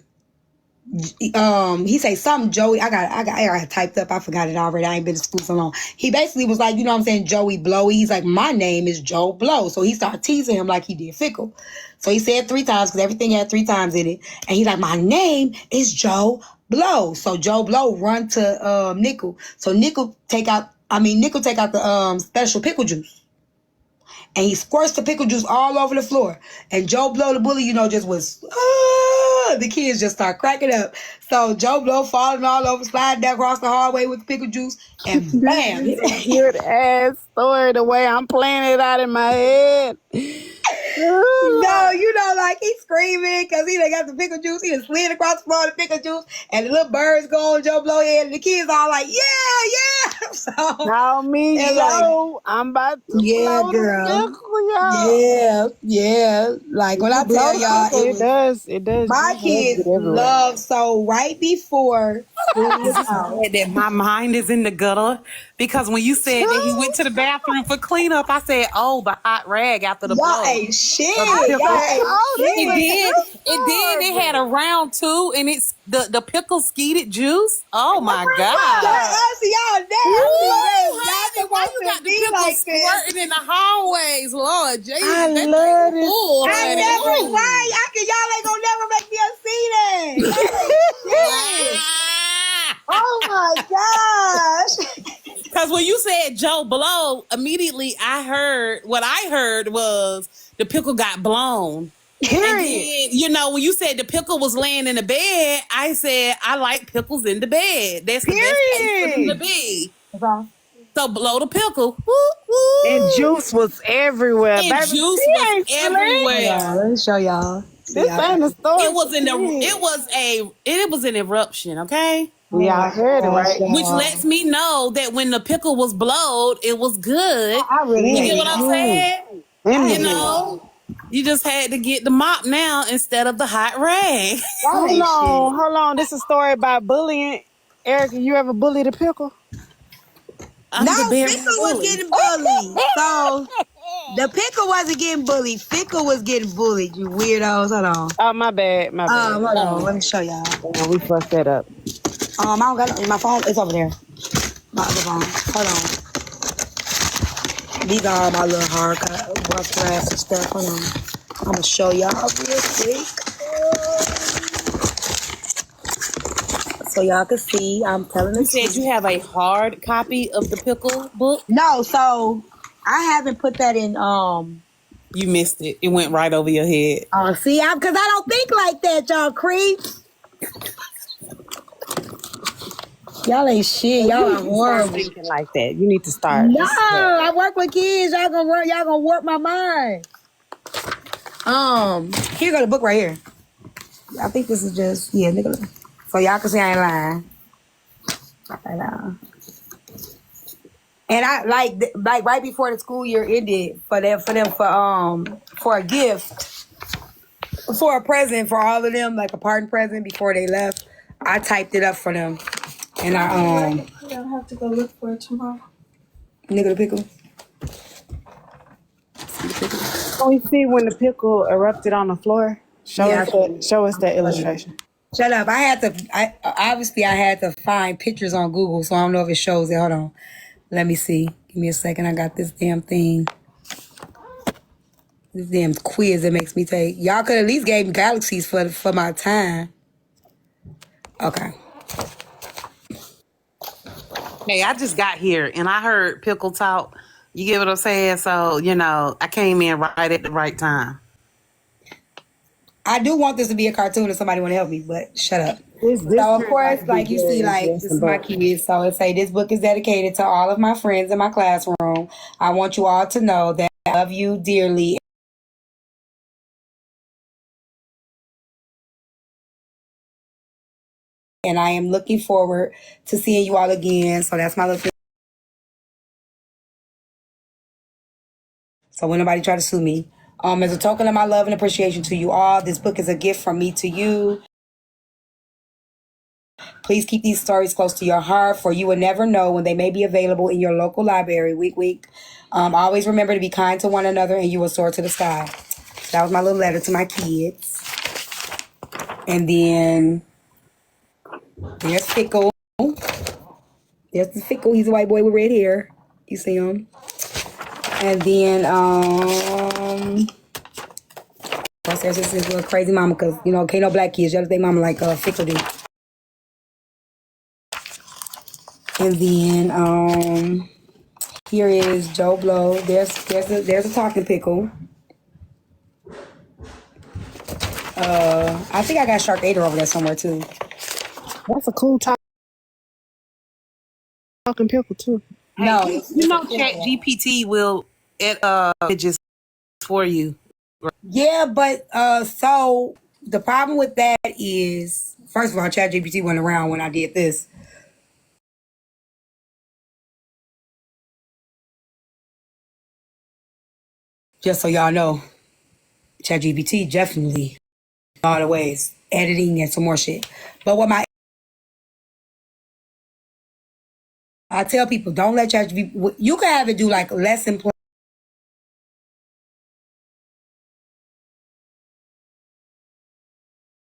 he say something, Joey. I got it typed up. I forgot it already. I ain't been to school so long. He basically was like, you know what I'm saying, Joey Blowy. He's like, my name is Joe Blow. So he started teasing him like he did Fickle. So he said 3 times because everything had 3 times in it. And he's like, my name is Joe Blow. So Joe Blow run to Nickel. So Nickel take out the special pickle juice. And he squirts the pickle juice all over the floor. And Joe Blow, the bully, just was, the kids just start cracking up. So Joe Blow falling all over, sliding down across the hallway with the pickle juice, and bam. Cute ass story, the way I'm playing it out in my head. No, like he's screaming because he done got the pickle juice. He done slid across the floor of the pickle juice, and the little birds go on Joe Blow head, and the kids all like, yeah. So Call me, and yo. I'm about to yeah, blow girl. the pickle, y'all. Yeah. Like when I tell y'all, It does. My kids love, so right before school was out. That my mind is in the gutter because when you said that he went to the bathroom for cleanup, I said, "Oh, the hot rag after the Y'all blow." ain't shit. Of the pickle. Y'all ain't shit. And then it had a round 2, and it's the pickle skeeted juice. Oh my god! Y'all Honey, why you got the pickle like squirting in the hallways, Lord Jesus? I love this. I never. Why? Y'all ain't gonna never make me see that. Oh my gosh. Because when you said Joe Blow, immediately what I heard was the pickle got blown. Period. And then, when you said the pickle was laying in the bed, I said, I like pickles in the bed. That's the best place for them to be. So blow the pickle. Woo, woo. And juice was everywhere. And baby. juice She was ain't everywhere. Yeah, let me show y'all. This ain't a story. It was an eruption, okay? We all heard it, right? Which lets me know that when the pickle was blowed, it was good. I really You get what I'm saying? You just had to get the mop now instead of the hot rag. Hold on. This is a story about bullying. Erica, you ever bullied a pickle? No, Fickle was getting bullied. So the pickle wasn't getting bullied. Fickle was getting bullied, you weirdos. Hold on. Oh, my bad. Hold on. Let me show y'all. We fucked that up. I don't got it. My phone. It's over there. My other phone. Hold on. These are all my little hard rough drafts and stuff. Hold on. I'm gonna show y'all real quick. So y'all can see. I'm telling You said you have a hard copy of the pickle book? No, so I haven't put that in. You missed it. It went right over your head. See, because I don't think like that, y'all creeps. Y'all ain't shit. Y'all are horrible. Thinking like that. You need to start. No, I work with kids. Y'all gonna warp my mind. Here go the book right here. I think this is just nigga. So y'all can see I ain't lying. And I like right before the school year ended for a gift, for a present for all of them, like a parting present before they left. I typed it up for them. And I I'll have to go look for it tomorrow. Nigga the pickle. Can we see when the pickle erupted on the floor? Show us that illustration. Shut up. I had to find pictures on Google, so I don't know if it shows it. Hold on. Let me see. Give me a second. I got this damn thing. This damn quiz that makes me take. Y'all could at least gave me galaxies for my time. Okay. Hey, I just got here and I heard pickle talk. You get what I'm saying? So, I came in right at the right time. I do want this to be a cartoon if somebody want to help me, but shut up. So, of course, like you see, this is my kids. So it say, this book is dedicated to all of my friends in my classroom. I want you all to know that I love you dearly. and I am looking forward to seeing you all again. So that's my little thing. So when nobody try to sue me. As a token of my love and appreciation to you all, this book is a gift from me to you. Please keep these stories close to your heart, for you will never know when they may be available in your local library. Week, week. Always remember to be kind to one another, and you will soar to the sky. So that was my little letter to my kids. And then there's Fickle. There's the Fickle. He's a white boy with red hair. You see him? And then of course, there's this little crazy mama, because can't no black kids jealous they mama like Fickle do. And then here is Joe Blow. There's a talking pickle. I think I got Sharknadoes over there somewhere too. That's a cool talking pickle too. No, You know, Chat GPT will images for you. yeah, but so the problem with that is, first of all, ChatGPT went around when I did this. Just so y'all know, ChatGPT definitely in all the ways, editing and some more shit. But I tell people, don't let ChatGPT. You can have it do like lesson plan.